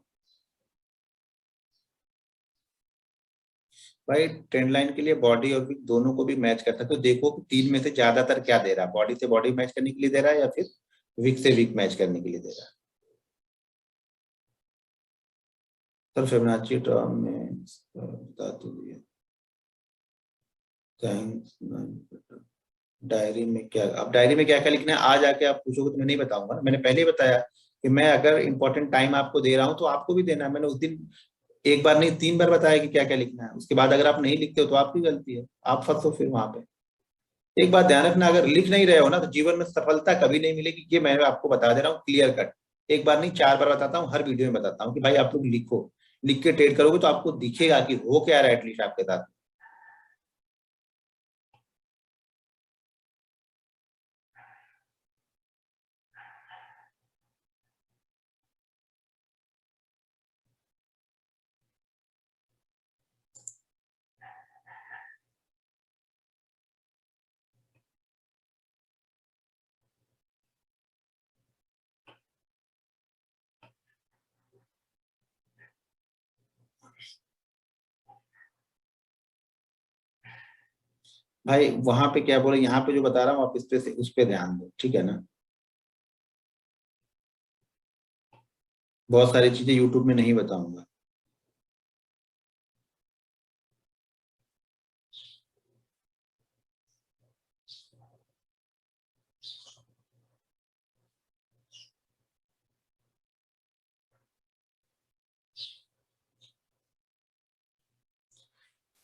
भाई ट्रेंड लाइन के लिए बॉडी और विक दोनों को भी मैच करता है, तो देखो कि तीन में से ज्यादातर क्या दे रहा है, बॉडी से बॉडी मैच करने के लिए दे रहा है या फिर विक से विक मैच करने के लिए दे रहा है। सर फिबोनाची टर्म में बता दीजिए। थैंक्स। डायरी में क्या, अब डायरी में क्या क्या लिखना है आज आके आप पूछोगे तो मैं नहीं बताऊंगा ना। मैंने पहले ही बताया कि मैं अगर इंपॉर्टेंट टाइम आपको दे रहा हूँ तो आपको भी देना है। मैंने उस दिन एक बार नहीं 3 बार बताया कि क्या क्या लिखना है, उसके बाद अगर आप नहीं लिखते हो तो आपकी गलती है, आप फंसो फिर वहां पे। एक बात ध्यान रखना, अगर लिख नहीं रहे हो ना तो जीवन में सफलता कभी नहीं मिलेगी, ये मैं आपको बता दे रहा हूँ क्लियर कट। एक बार नहीं 4 बार बताता हूँ, हर वीडियो में बताता हूँ कि भाई आप लोग लिखो। लिख के ट्रेड करोगे तो आपको दिखेगा कि हो क्या रहा है एटलीस्ट आपके साथ। भाई वहां पे क्या बोले, यहाँ पे जो बता रहा हूँ आप इस पे से उस पे ध्यान दो, ठीक है ना। बहुत सारी चीजें यूट्यूब में नहीं बताऊंगा।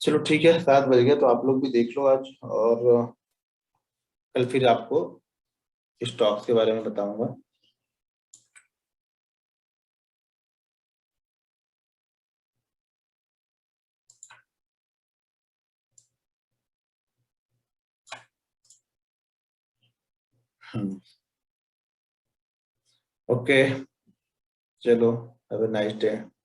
चलो ठीक है, 7 बज गए तो आप लोग भी देख लो आज, और कल फिर आपको स्टॉक्स के बारे में बताऊंगा। ओके, चलो, हैव अ नाइस डे।